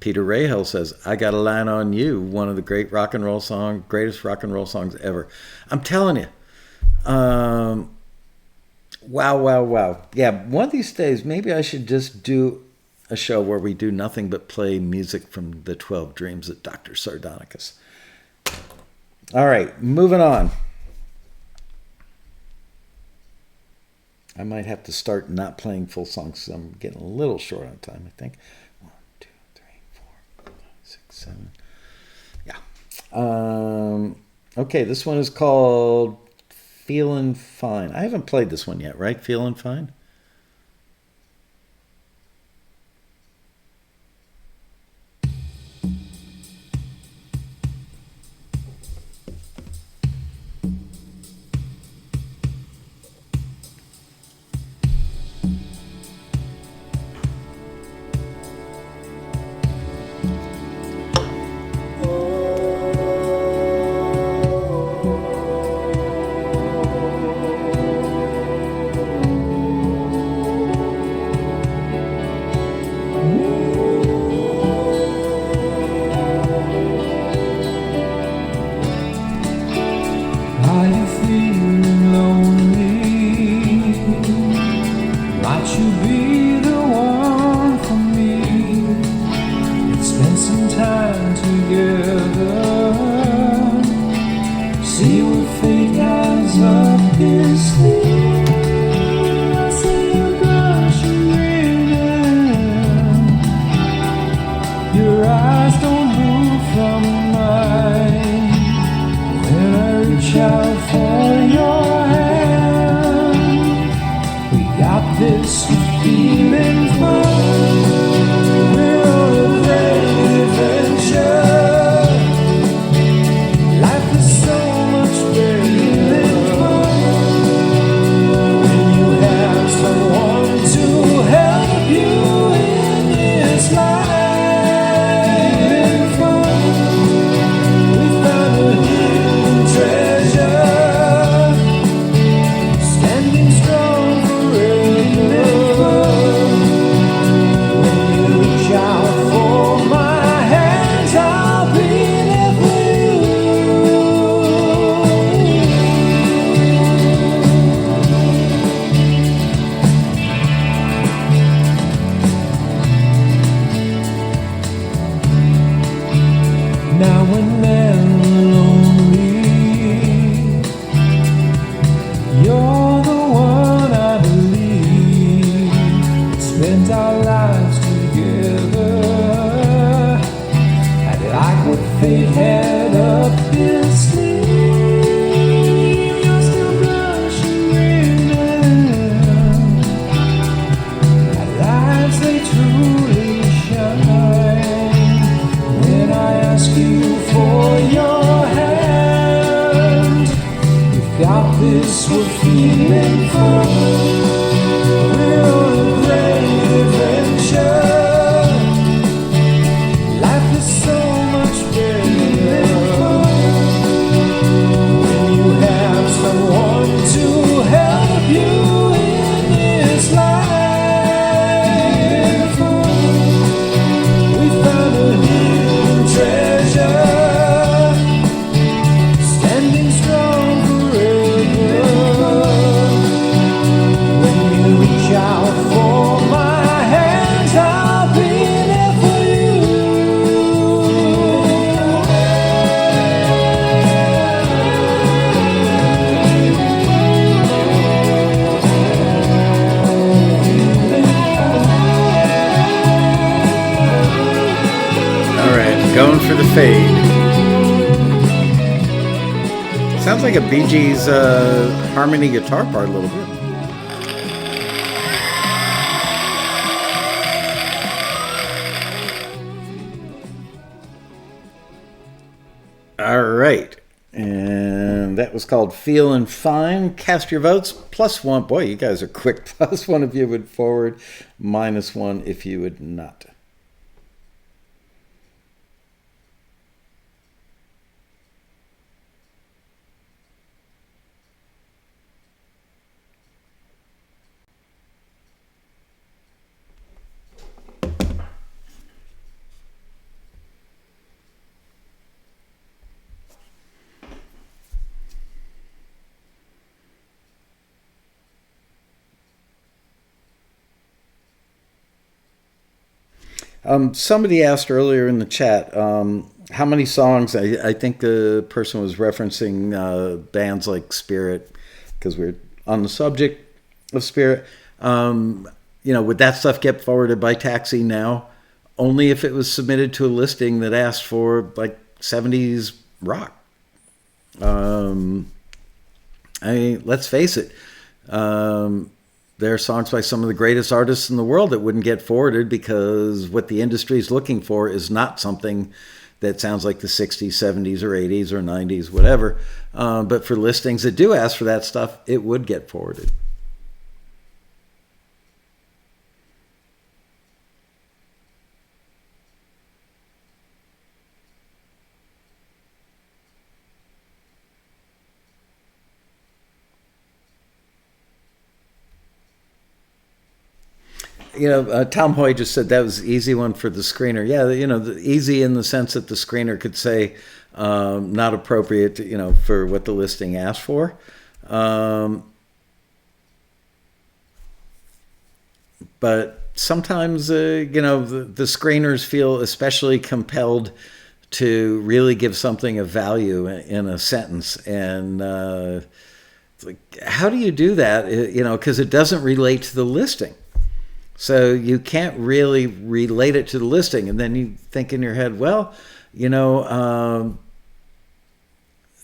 Peter Rahal says, I Got a Line on You, one of the greatest rock and roll songs ever. I'm telling you. Wow. Yeah, one of these days, maybe I should just do a show where we do nothing but play music from the 12 Dreams of Dr. Sardonicus. All right, moving on. I might have to start not playing full songs because I'm getting a little short on time, I think. 1, 2, 3, 4, 5, 6, 7. Yeah. Okay, this one is called Feelin' Fine. I haven't played this one yet, right? Feelin' Fine? Are you feeling lonely? Might you be the one for me? Let's spend some time together. See what fate has up his sleeve. I see you blushing, grinning. Your eyes don't move from mine. When I reach out for your hand, we got this feeling fun. We're on a great adventure. Life is so much better than fun when you have someone to help you in this life. We found a hidden treasure, standing strong forever. When you reach out for my hands, I'll be there for you. Now when they're lonely, you're the one I believe. Spent our lives together. I like what fate had up his sleeve. You're still blushing, grinning. Our lives, they truly shine. When I ask you for your hand, we've got this, we're feeling fun. We're on a great adventure. Life is so much better when you have someone to help you in this life. We found a hidden treasure, standing strong forever. When you reach out for my hands, I'll be there for All right, going for the fade. Sounds like a Bee Gees harmony guitar part a little bit. All right. And that was called Feelin' Fine. Cast your votes. +1. Boy, you guys are quick. +1 if you would forward. -1 if you would not. Somebody asked earlier in the chat how many songs. I think the person was referencing bands like Spirit, because we're on the subject of Spirit. Would that stuff get forwarded by taxi now? Only if it was submitted to a listing that asked for like 70s rock. Let's face it. There are songs by some of the greatest artists in the world that wouldn't get forwarded because what the industry is looking for is not something that sounds like the 60s, 70s, or 80s, or 90s, whatever. But for listings that do ask for that stuff, it would get forwarded. Tom Hoy just said that was the easy one for the screener. Yeah, easy in the sense that the screener could say not appropriate, for what the listing asked for. But sometimes, the screeners feel especially compelled to really give something of value in a sentence. And it's like, how do you do that? Because it doesn't relate to the listing. So you can't really relate it to the listing. And then you think in your head, well, the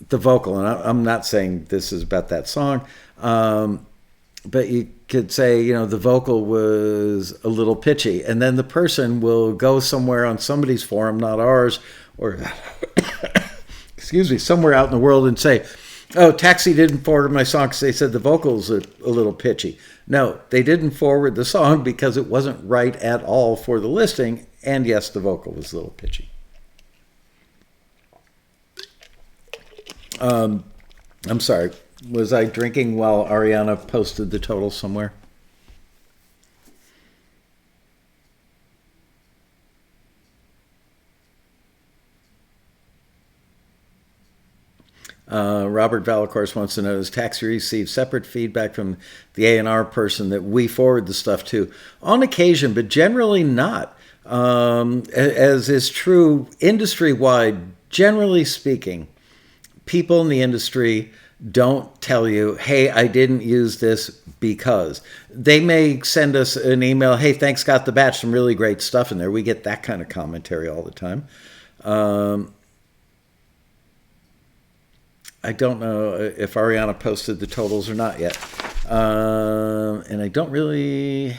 vocal, and I'm not saying this is about that song, but you could say, the vocal was a little pitchy. And then the person will go somewhere on somebody's forum, not ours, or, excuse me, somewhere out in the world and say, oh, Taxi didn't forward my song because they said the vocals are a little pitchy. No, they didn't forward the song because it wasn't right at all for the listing. And yes, the vocal was a little pitchy. I'm sorry. Was I drinking while Ariana posted the total somewhere? Robert Valacourse wants to know, does Taxi receive separate feedback from the A&R person that we forward the stuff to? On occasion, but generally not. As is true industry-wide, generally speaking, people in the industry don't tell you, hey, I didn't use this because. They may send us an email, hey, thanks, got the batch, some really great stuff in there. We get that kind of commentary all the time. I don't know if Ariana posted the totals or not yet. And I don't really...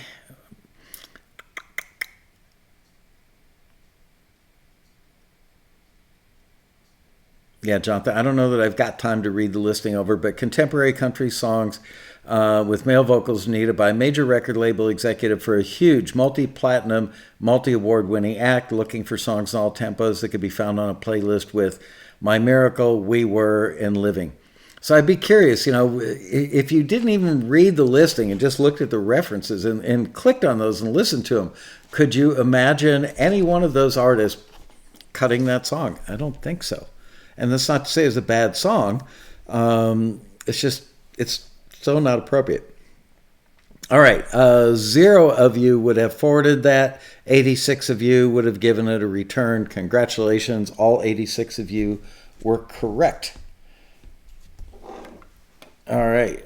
Yeah, Jonathan, I don't know that I've got time to read the listing over, but contemporary country songs with male vocals needed by a major record label executive for a huge multi-platinum, multi-award winning act, looking for songs in all tempos that could be found on a playlist with My Miracle, We Were, and Living. So I'd be curious, if you didn't even read the listing and just looked at the references and clicked on those and listened to them, could you imagine any one of those artists cutting that song? I don't think so. And that's not to say it's a bad song. It's so not appropriate. All right. 0 of you would have forwarded that. 86 of you would have given it a return. Congratulations. All 86 of you were correct. All right.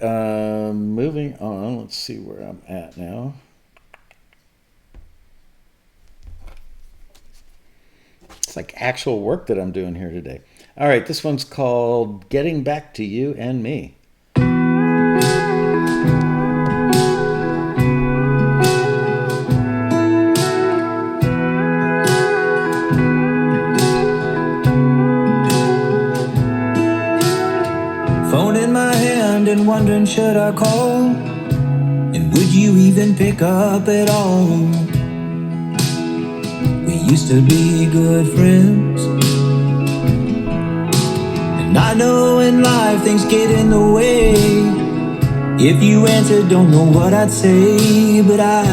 Moving on. Let's see where I'm at now. It's like actual work that I'm doing here today. All right, this one's called Getting Back to You and Me. Phone in my hand and wondering should I call? And would you even pick up at all? We used to be good friends, and I know in life things get in the way. If you answered, don't know what I'd say, but I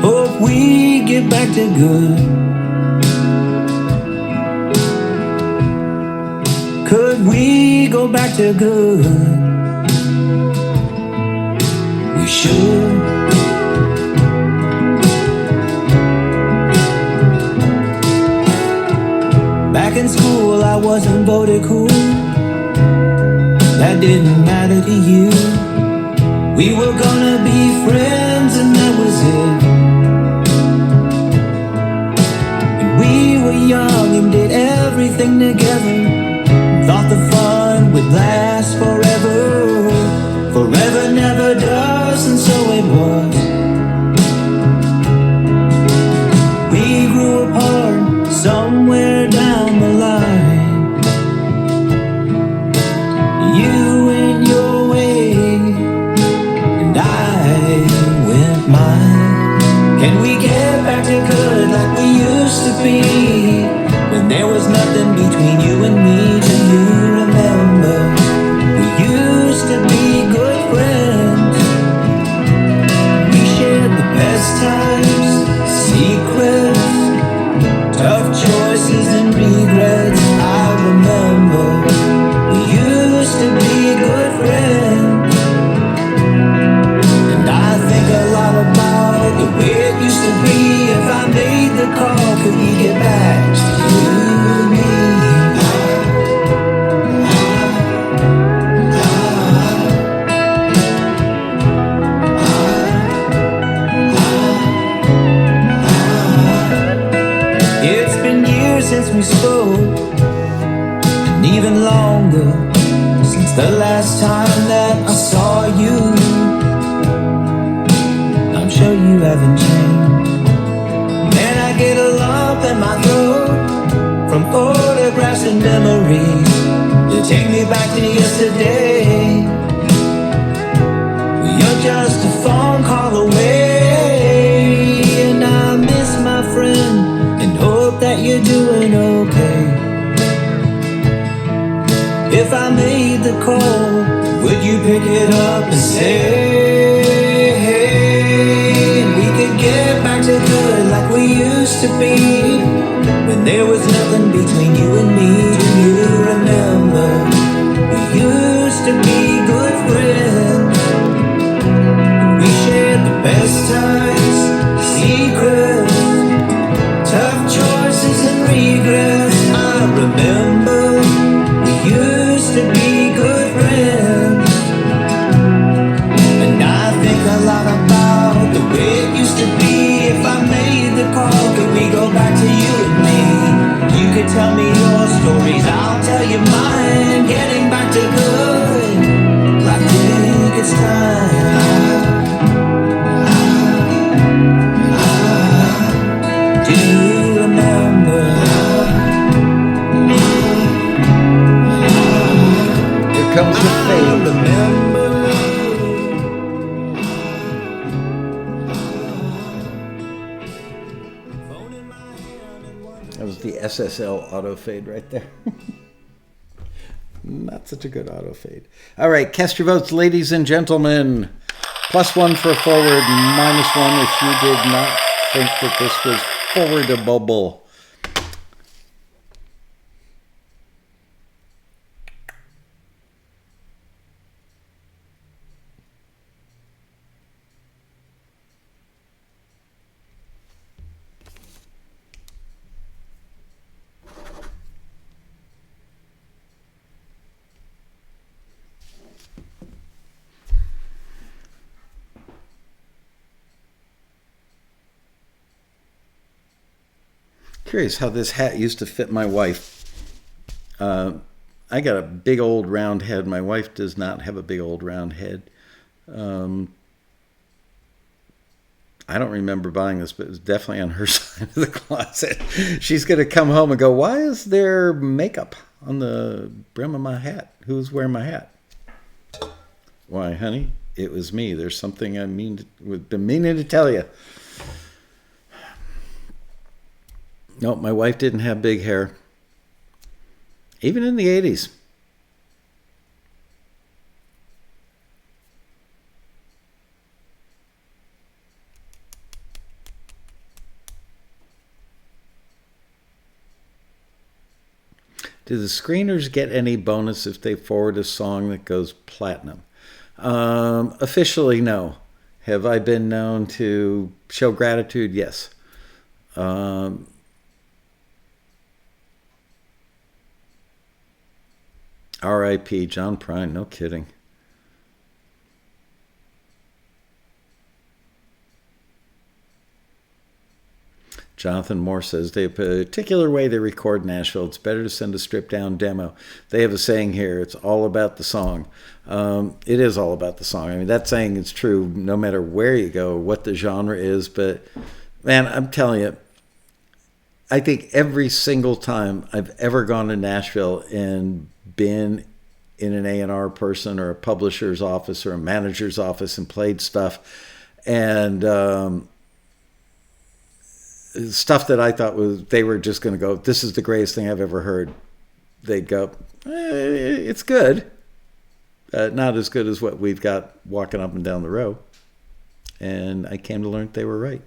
hope we get back to good. Could we go back to good? We should. Back in school I wasn't voted cool. That didn't matter to you. We were gonna be friends and that was it. And we were young and did everything together. Thought the fun would last forever. Forever never does, and so it was. We grew apart somewhere down the line. You went your way, and I went mine. Can we get back to good like we used to be? When there was nothing between you and me. Do you remember? We used to be good friends. We shared the best times, secrets, tough choices and regrets. I remember we used to be good friends. And I think a lot about the way it used to be. If I made the call, could we get back to you and me? It's been years since we spoke, and even longer since the last time that I saw you. I'm sure you haven't changed. Man, I get a lump in my throat from photographs and memories that take me back to yesterday. You're just a phone call away, and I miss my friend and hope that you're doing okay. If I made the call, would you pick it up and say, hey, we could get back to good like we used to be? When there was nothing between you and me. Do you remember? We used to be good friends. We shared the best times, secrets, tough choices and regrets. I remember we used to be good friends. And I think a lot about the way it used to be. If I made the call, could we go back to you and me? You could tell me your stories, I'll tell you mine. Getting back to good, I think it's time. Do you remember? Here comes the fade. Remember? That was the SSL auto fade right there. Not such a good auto fade. All right, cast your votes, ladies and gentlemen. +1 for forward, -1 if you did not think that this was forwardable. Curious how this hat used to fit my wife. I got a big old round head. My wife does not have a big old round head. I don't remember buying this, but it was definitely on her side of the closet. She's going to come home and go, why is there makeup on the brim of my hat? Who's wearing my hat? Why, honey, it was me. There's something we've been meaning to tell you. No, my wife didn't have big hair. Even in the 80s. Do the screeners get any bonus if they forward a song that goes platinum? Officially, no. Have I been known to show gratitude? Yes. R.I.P. John Prine, no kidding. Jonathan Moore says, they have a particular way they record Nashville. It's better to send a stripped-down demo. They have a saying here, it's all about the song. It is all about the song. I mean, that saying is true no matter where you go, what the genre is. But, man, I'm telling you, I think every single time I've ever gone to Nashville and been in an A&R person or a publisher's office or a manager's office and played stuff, and stuff that I thought they were just going to go, this is the greatest thing I've ever heard. They'd go, it's good. Not as good as what we've got walking up and down the row. And I came to learn they were right.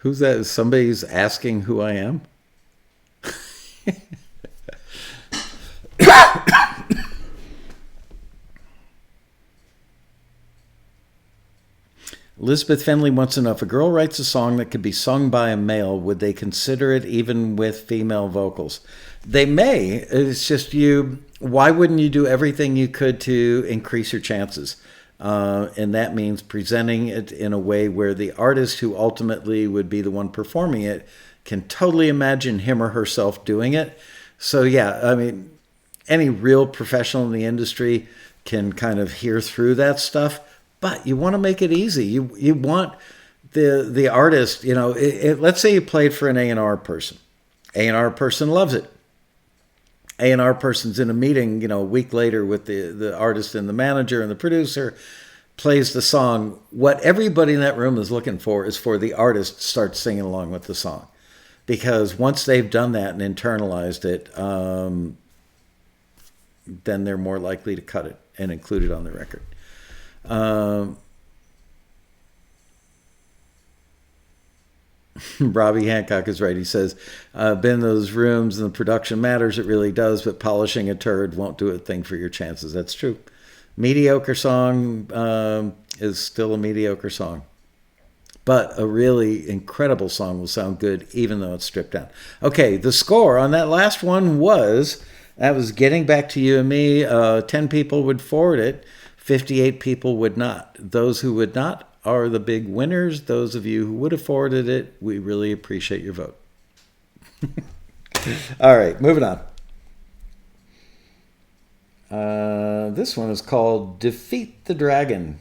Who's that? Somebody's asking who I am? Elizabeth Finley wants to know, if a girl writes a song that could be sung by a male, would they consider it even with female vocals? They may. It's just why wouldn't you do everything you could to increase your chances? And that means presenting it in a way where the artist who ultimately would be the one performing it can totally imagine him or herself doing it. So yeah, I mean, any real professional in the industry can kind of hear through that stuff, but you want to make it easy. You want the artist, let's say you played for an A&R person. A&R person loves it. A&R person's in a meeting, a week later with the artist and the manager and the producer, plays the song. What everybody in that room is looking for is for the artist to start singing along with the song. Because once they've done that and internalized it, then they're more likely to cut it and include it on the record. Robbie Hancock is right. He says, been in those rooms and the production matters. It really does, but polishing a turd won't do a thing for your chances. That's true. Mediocre song is still a mediocre song. But a really incredible song will sound good even though it's stripped down. Okay, the score on that last one was Getting Back to You and Me. 10 people would forward it. 58 people would not. Those who would not are the big winners. Those of you who would have forwarded it, we really appreciate your vote. All right, moving on. This one is called Defeat the Dragon.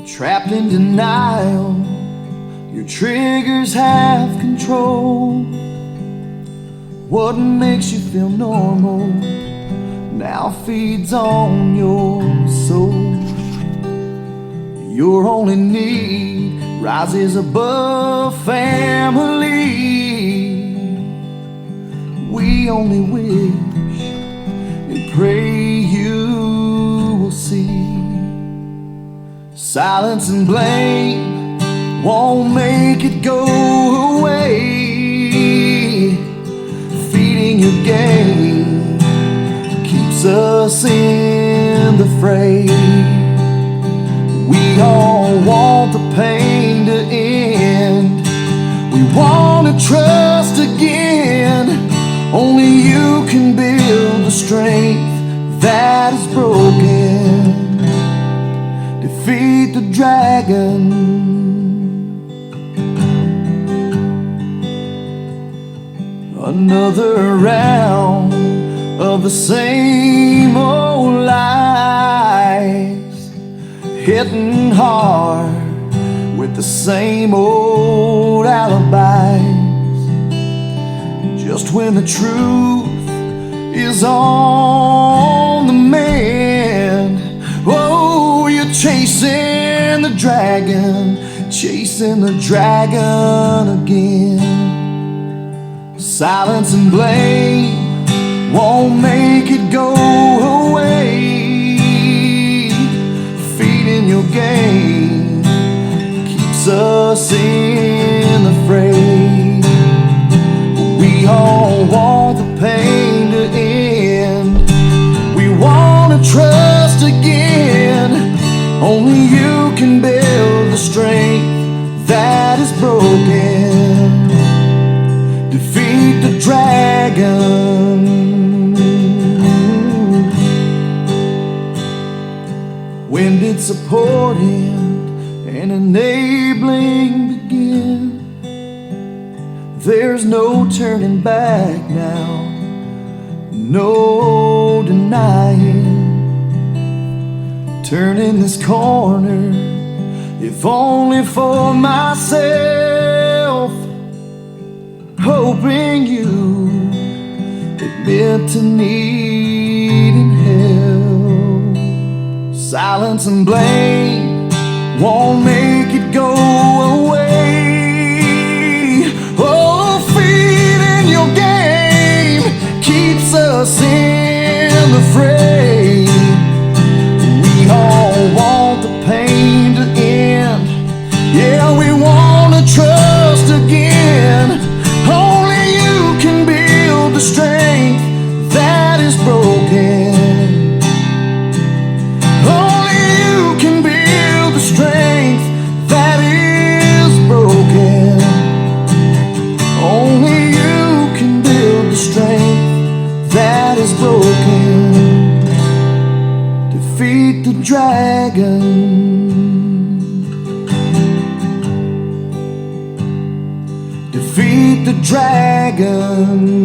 Trapped in denial, your triggers have control. What makes you feel normal now feeds on your soul. Your only need rises above family. We only wish and pray you will see. Silence and blame won't make it go away. Feeding your game keeps us in the fray. We all want the pain to end. We want to trust again. Only you can build the strength that is broken. Defeat the dragon. Another round of the same old lies, hitting hard with the same old alibis. Just when the truth is on the mend, oh, you're chasing the dragon again. Silence and blame won't make it go away. Feeding your game keeps us in the fray. We all want the pain to end. We want to trust again. Only you can build the strength that is broken. Defeat the dragon. When did supporting and enabling begin? There's no turning back now, no denying. Turning this corner, if only for myself. Hoping you admit to needing help. Silence and blame won't make it go away. Oh, feeding your game keeps us in the fray. We all want the pain to end. Yeah, we want to trust again. Only you can build the strength that is broken. Only you can build the strength that is broken. Only you can build the strength that is broken. Defeat the dragon. Defeat the dragon.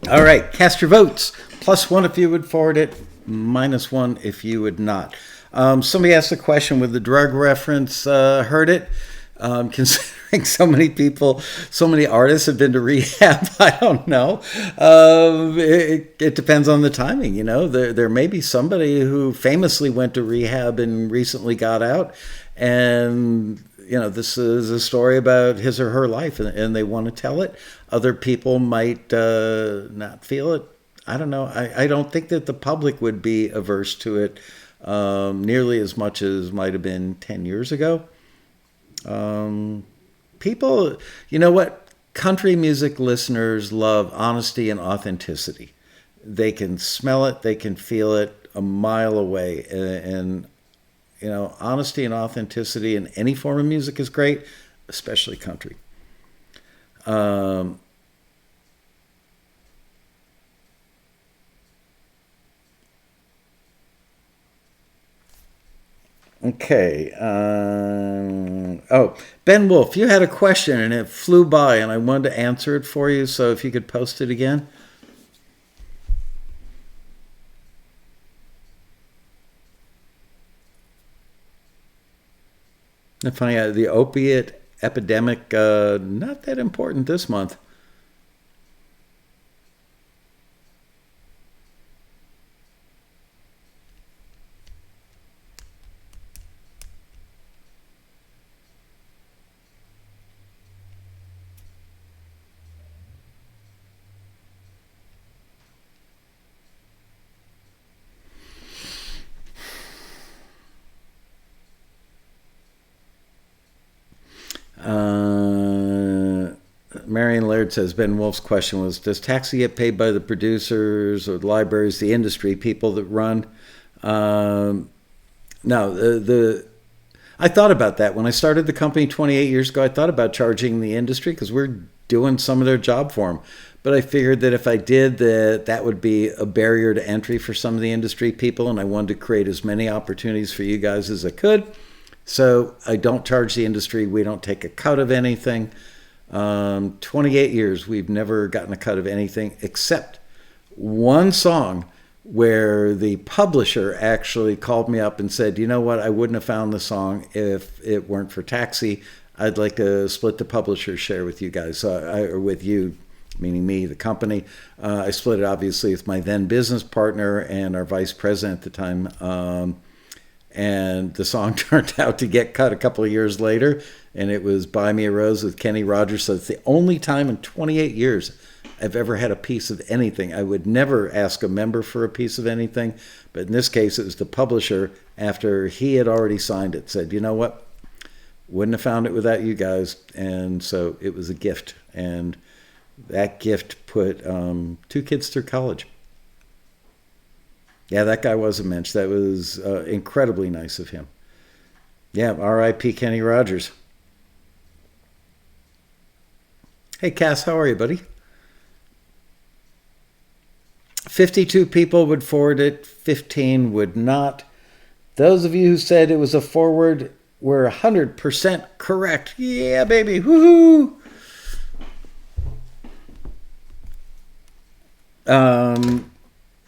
All right, cast your votes. +1 if you would forward it, -1 if you would not. Somebody asked a question with the drug reference. Heard it. Considering so many people, so many artists have been to rehab, I don't know. It depends on the timing, you know. There may be somebody who famously went to rehab and recently got out, and you know, this is a story about his or her life, and they want to tell it. Other people might not feel it. I don't know. I don't think that the public would be averse to it nearly as much as might have been 10 years ago. People, you know what? Country music listeners love honesty and authenticity. They can smell it, they can feel it a mile away. And you know, honesty and authenticity in any form of music is great, especially country. Okay. Ben Wolf, you had a question and it flew by and I wanted to answer it for you. So if you could post it again. It's funny, the opiate epidemic, not that important this month. Marion Laird says Ben Wolf's question was, does taxi get paid by the producers or the libraries, the industry people that run? No, I thought about that when I started the company 28 years ago. I thought about charging the industry because we're doing some of their job for them. But I figured that if I did, that would be a barrier to entry for some of the industry people, and I wanted to create as many opportunities for you guys as I could. So I don't charge the industry. We don't take a cut of anything. 28 years, we've never gotten a cut of anything except one song where the publisher actually called me up and said, you know what, I wouldn't have found the song if it weren't for Taxi. I'd like to split the publisher share with you guys, or with you, meaning me, the company. I split it obviously with my then business partner and our vice president at the time. And the song turned out to get cut a couple of years later, and it was Buy Me a Rose with Kenny Rogers. So it's the only time in 28 years I've ever had a piece of anything. I would never ask a member for a piece of anything, but in this case, it was the publisher, after he had already signed it, said, you know what, wouldn't have found it without you guys. And so it was a gift, and that gift put 2 kids through college. Yeah, that guy was a mensch. That was incredibly nice of him. Yeah, R.I.P. Kenny Rogers. Hey, Cass, how are you, buddy? 52 people would forward it, 15 would not. Those of you who said it was a forward were 100% correct. Yeah, baby, woohoo!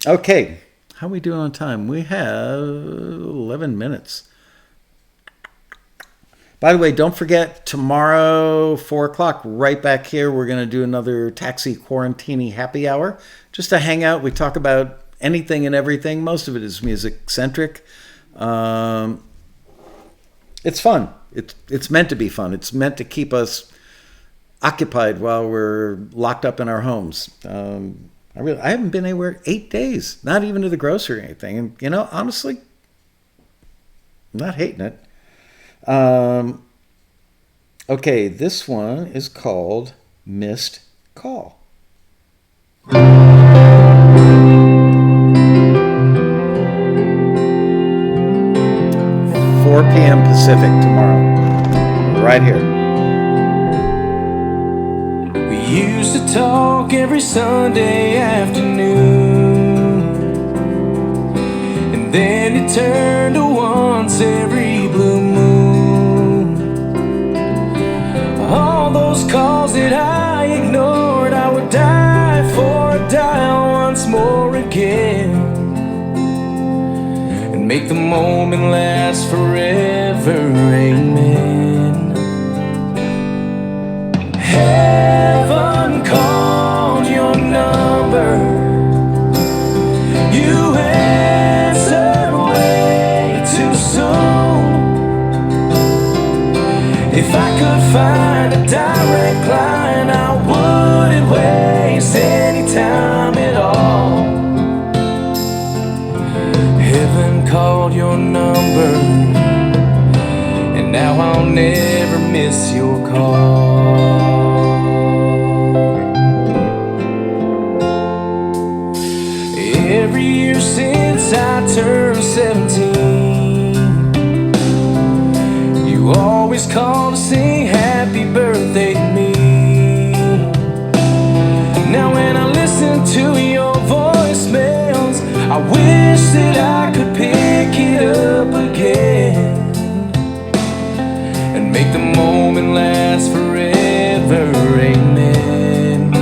Okay. How are we doing on time? We have 11 minutes. By the way, don't forget, tomorrow, 4 o'clock, right back here, we're going to do another Taxi Quarantini happy hour. Just to hang out. We talk about anything and everything. Most of it is music-centric. It's fun. It's meant to be fun. It's meant to keep us occupied while we're locked up in our homes. I haven't been anywhere 8 days, not even to the grocery or anything. And, you know, honestly, I'm not hating it. Okay, this one is called Missed Call. 4 p.m. Pacific tomorrow, right here. We used to talk every Sunday afternoon, and then it turned to once every blue moon. All those calls that I ignored, I would die for a dial once more again, and make the moment last forever. Amen. Heaven called your number. You answered way too soon. If I could find a direct line, I wouldn't waste any time at all. Heaven called your number, and now I'll never miss your call. Every year since I turned 17, you always call to sing happy birthday to me. Now when I listen to your voicemails, I wish that I could pick it up again and make the moment last forever. Amen.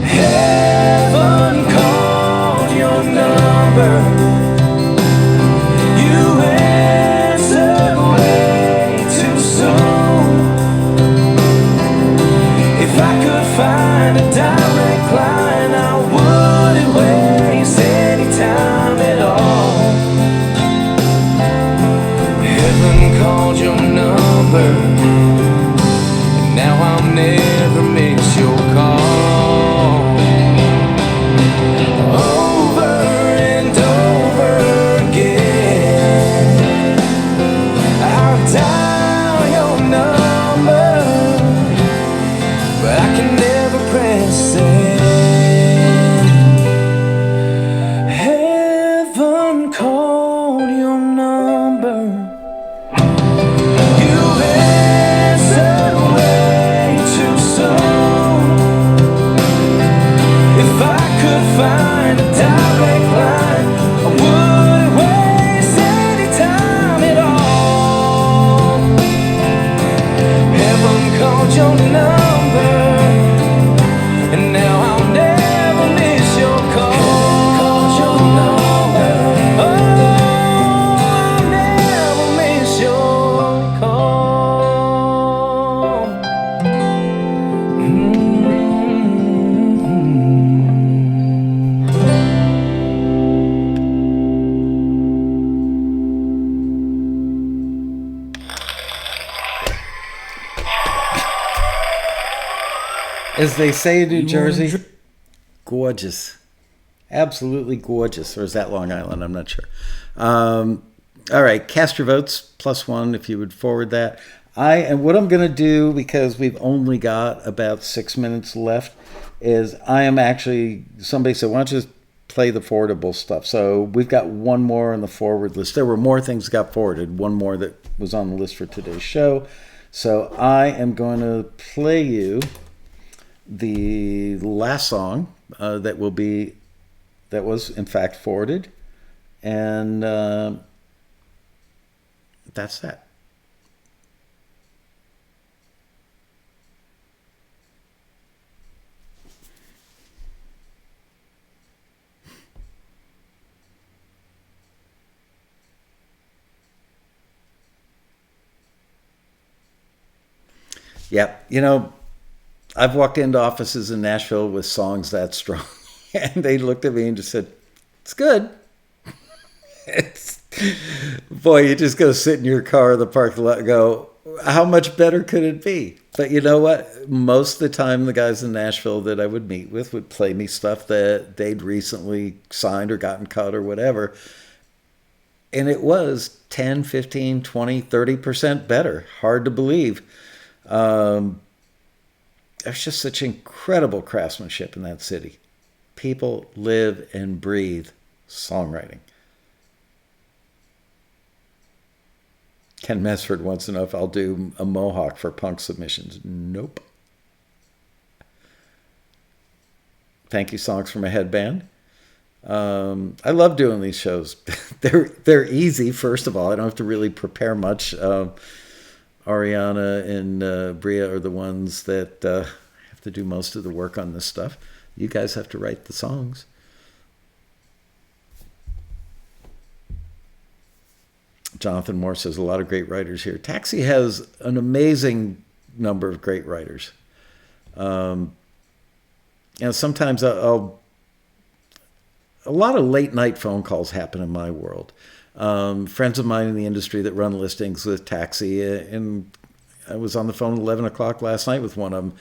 Heaven called your number. You answered way too soon. If I could find a direct line, I wouldn't waste any time at all. Heaven called your number. called your number, and now I'll never miss your call. Called your number. Oh, I'll never miss your call. As they say in New Jersey, gorgeous. Absolutely gorgeous. Or is that Long Island? I'm not sure. All right, cast your votes, +1 if you would forward that. And what I'm going to do, because we've only got about 6 minutes left, is I am actually, somebody said, why don't you just play the forwardable stuff? So we've got one more on the forward list. There were more things that got forwarded, one more that was on the list for today's show. So I am going to play you the last song that was in fact forwarded, and that's that. Yeah, I've walked into offices in Nashville with songs that strong, and they looked at me and just said, "It's good." Boy, you just go sit in your car in the parking lot and go, "How much better could it be?" But you know what? Most of the time, the guys in Nashville that I would meet with would play me stuff that they'd recently signed or gotten cut or whatever. And it was 10, 15, 20, 30% better. Hard to believe. There's just such incredible craftsmanship in that city. People live and breathe songwriting. Ken Mesford wants to know if I'll do a mohawk for punk submissions. Nope. Thank you, Songs from a Headband. I love doing these shows. They're easy, first of all. I don't have to really prepare much. Ariana and Bria are the ones that have to do most of the work on this stuff. You guys have to write the songs. Jonathan Moore says a lot of great writers here. Taxi has an amazing number of great writers. Sometimes a lot of late night phone calls happen in my world. Friends of mine in the industry that run listings with Taxi, and I was on the phone at 11 o'clock last night with one of them,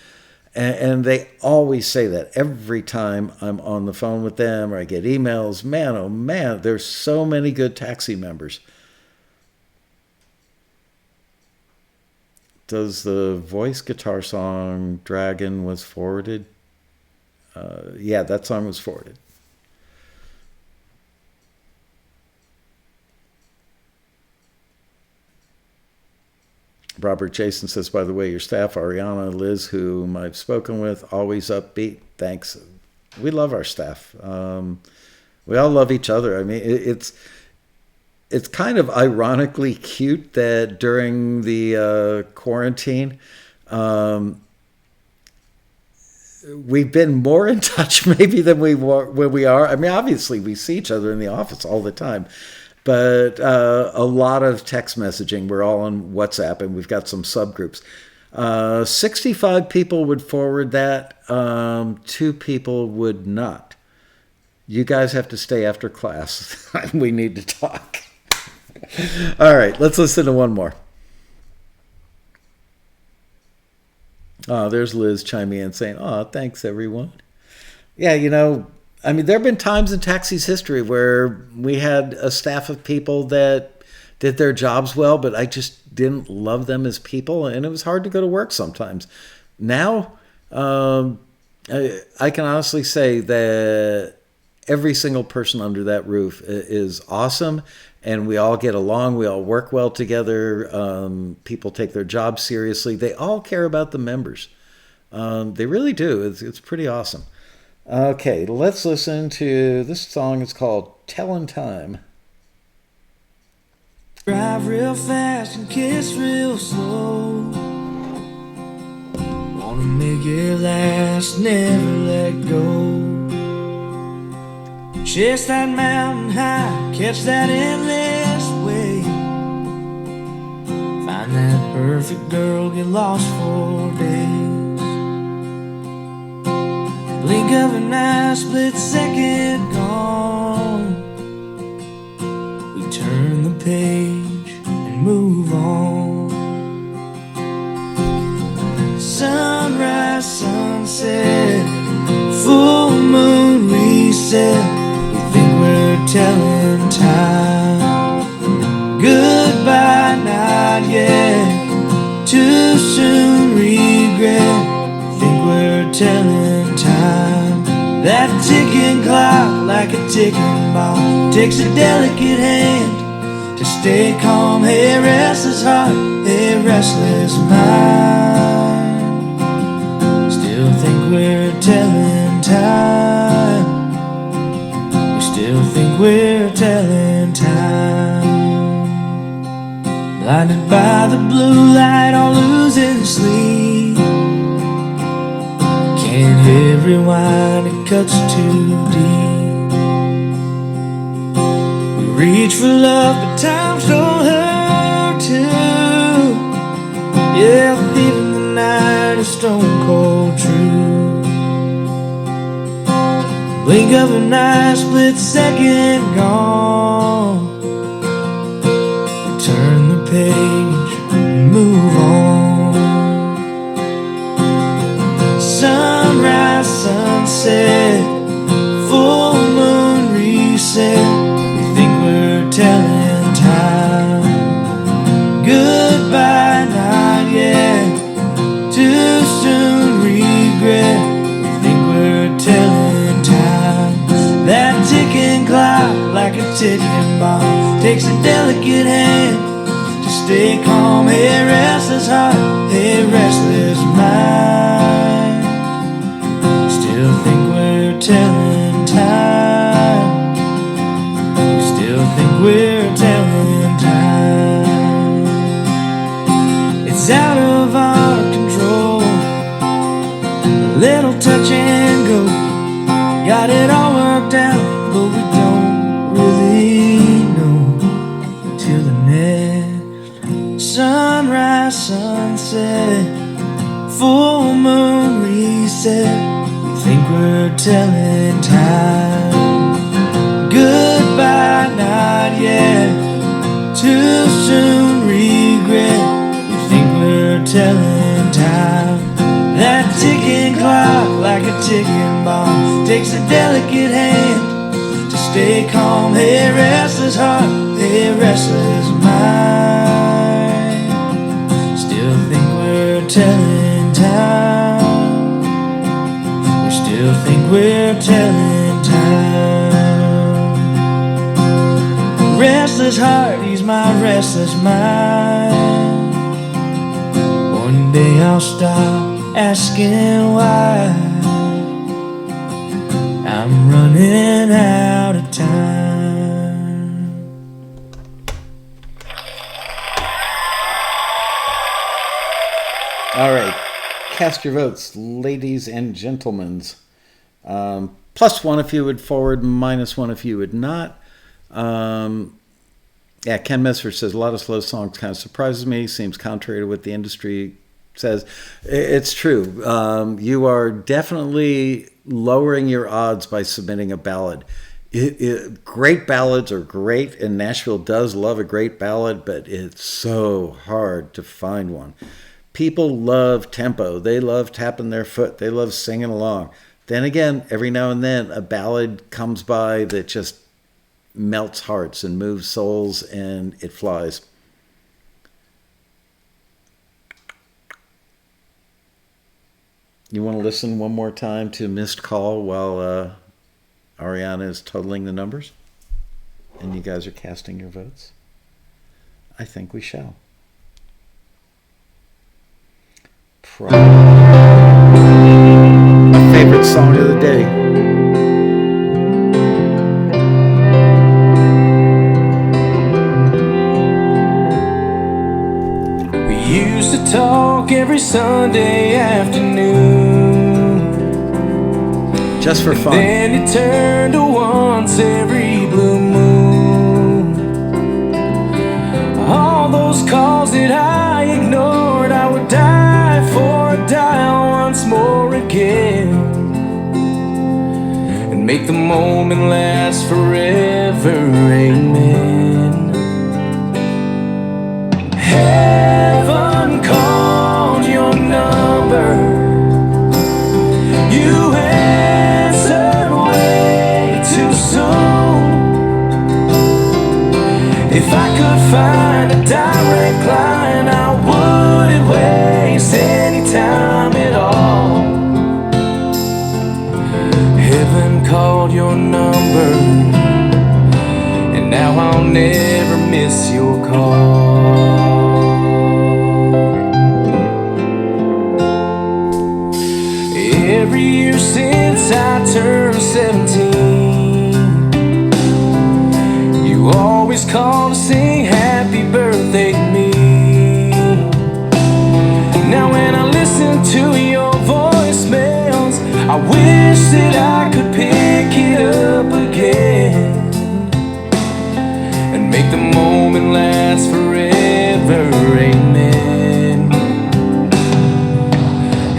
and they always say that every time I'm on the phone with them or I get emails. Man, oh man, there's so many good Taxi members. Does the voice guitar song Dragon was forwarded? Yeah, that song was forwarded. Robert Jason says, by the way, your staff, Ariana, Liz, whom I've spoken with, always upbeat. Thanks. We love our staff. We all love each other. I mean, it's kind of ironically cute that during the quarantine, we've been more in touch maybe than we were when we are. I mean, obviously we see each other in the office all the time, but a lot of text messaging. We're all on WhatsApp, and we've got some subgroups. 65 people would forward that. 2 people would not. You guys have to stay after class. We need to talk. All right, let's listen to one more. Oh, there's Liz chiming in saying, oh, thanks, everyone. Yeah, I mean, there have been times in Taxi's history where we had a staff of people that did their jobs well, but I just didn't love them as people, and it was hard to go to work sometimes. Now, I can honestly say that every single person under that roof is awesome, and we all get along. We all work well together. People take their job seriously. They all care about the members. They really do. It's pretty awesome. Okay, let's listen to this song. It's called Tellin' Time. Drive real fast and kiss real slow. Gonna make it last, never let go. Chase that mountain high, catch that endless wave. Find that perfect girl, get lost for days. Blink of an eye, split second gone. We turn the page and move on. Sunrise, sunset, full moon reset. We're telling time goodbye, not yet. Too soon, regret. Think we're telling time. That ticking clock, like a ticking bomb, takes a delicate hand to stay calm. Hey, restless heart, hey, restless mind. Still think we're telling time. Still think we're telling time. Blinded by the blue light, all losing sleep. Can't hit rewind, it cuts too deep. We reach for love, but time stole her too. Yeah, leaving the night a stone cold truth. Blink of an eye, split second gone. We turn the page and move on. Sunrise, sunset, full moon reset. We think we're telling time goodbye, not yet. Too soon, regret. We think we're telling that ticking clock, like a ticking bomb, takes a delicate hand to stay calm. Hey, restless heart, hey, restless mind. Still think we're telling time. Still think we're telling time. It's out of our control. A little touch and go. Got it all worked out, but we don't really know till the next sunrise, sunset, full moon reset. We think we're telling time goodbye, not yet. Too soon, regret. We think we're telling time. That ticking clock, like a ticking bomb, takes a delicate hand to stay calm. Hey, restless heart, hey, restless mind. Still think we're telling time. We still think we're telling time. Restless heart, he's my restless mind. One day I'll stop asking why. I'm running out of time. All right, cast your votes, ladies and gentlemen. +1 if you would forward, -1 if you would not. Yeah, Ken Messer says a lot of slow songs kind of surprises me. Seems contrary to what the industry says. It's true. You are definitely lowering your odds by submitting a ballad. Great ballads are great, and Nashville does love a great ballad, but it's so hard to find one. People love tempo. They love tapping their foot. They love singing along. Then again, every now and then, a ballad comes by that just melts hearts and moves souls, and it flies. You want to listen one more time to Missed Call while Ariana is totaling the numbers? And you guys are casting your votes? I think we shall. Probably my favorite song of the day. We Used to talk every Sunday afternoon. Just for fun. Then it turned to once every blue moon. All those calls that I ignored, I would die for a dial once more again, and make the moment last forever. Amen. Heaven called your number. You answered way too soon. If I could find a direct line, I wouldn't waste any time at all. Heaven called your number, and now I'll never miss your call. Every year since I turned 17, you always call to sing happy birthday to me. Now when I listen to your voicemails, I wish that I could pick it up again and make the moment last forever. Amen.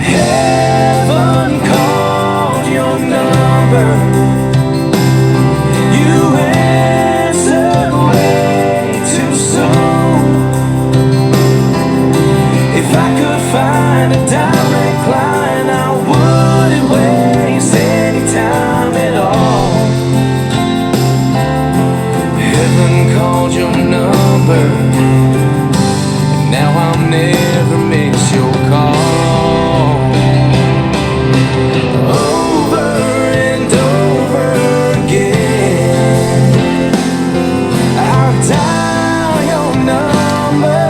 Heaven called your number. You answered way too soon. If I could find a direct line, I wouldn't waste any time at all. Heaven called your number, and now I'll never miss your call. Over and over again, I'll dial your number,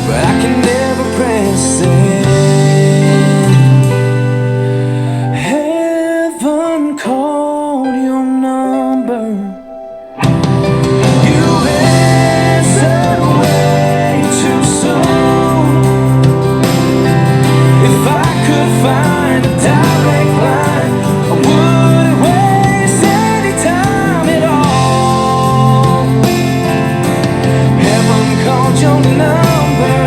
but I can never press send. Heaven called your number. You answered way too soon. If I could find a direct line, I wouldn't waste any time at all. Heaven called your number,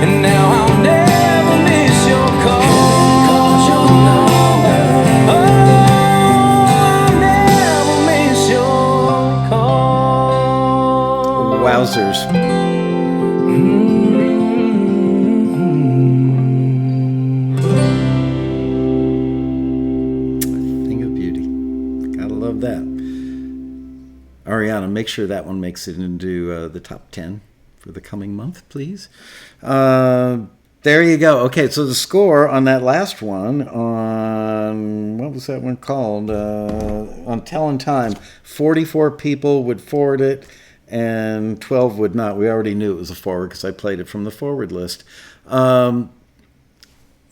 and now I'll never miss your call. Oh, I'll never miss your call. Wowzers. Thing of beauty. Gotta love that. Ariana, make sure that one makes it into the top 10 for the coming month, please. There you go. Okay, so the score on that last one, on, what was that one called? On Tellin' Time, 44 people would forward it, and 12 would not. We already knew it was a forward because I played it from the forward list.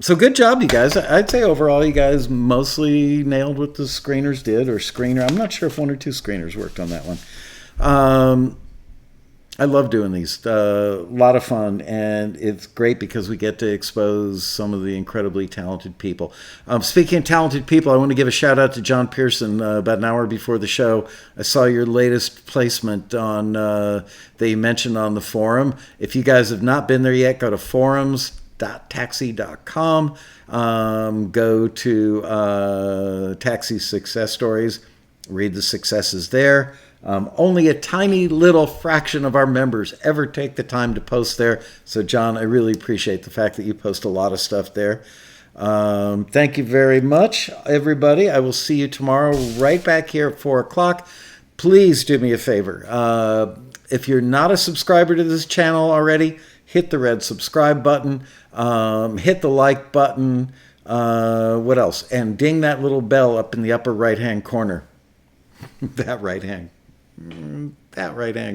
So good job, you guys. I'd say overall you guys mostly nailed what the screeners did, or screener. I'm not sure if one or two screeners worked on that one. I love doing these. A lot of fun, and it's great because we get to expose some of the incredibly talented people. Speaking of talented people, I want to give a shout out to John Pearson. About an hour before the show, I saw your latest placement on that you mentioned on the forum. If you guys have not been there yet, go to forums.taxi.com. Go to Taxi Success Stories. Read the successes there. Only a tiny little fraction of our members ever take the time to post there. So, John, I really appreciate the fact that you post a lot of stuff there. Thank you very much, everybody. I will see you tomorrow right back here at 4 o'clock. Please do me a favor. If you're not a subscriber to this channel already, hit the red subscribe button. Hit the like button. What else? And ding that little bell up in the upper right-hand corner. That right-hand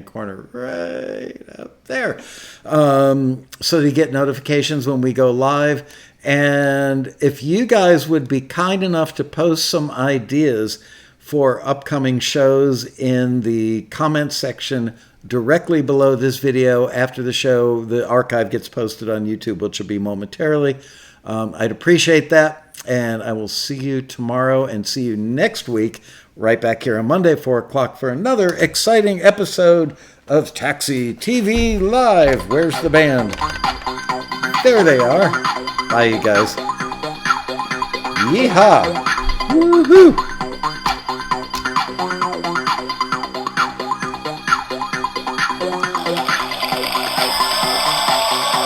corner right up there, so that you get notifications when we go live. And if you guys would be kind enough to post some ideas for upcoming shows in the comment section directly below this video after the show. The archive gets posted on YouTube, which will be momentarily. I'd appreciate that. And I will see you tomorrow and see you next week right back here on Monday, 4 o'clock for another exciting episode of Taxi TV Live. Where's the band? There they are. Bye, you guys. Yeehaw! Woohoo!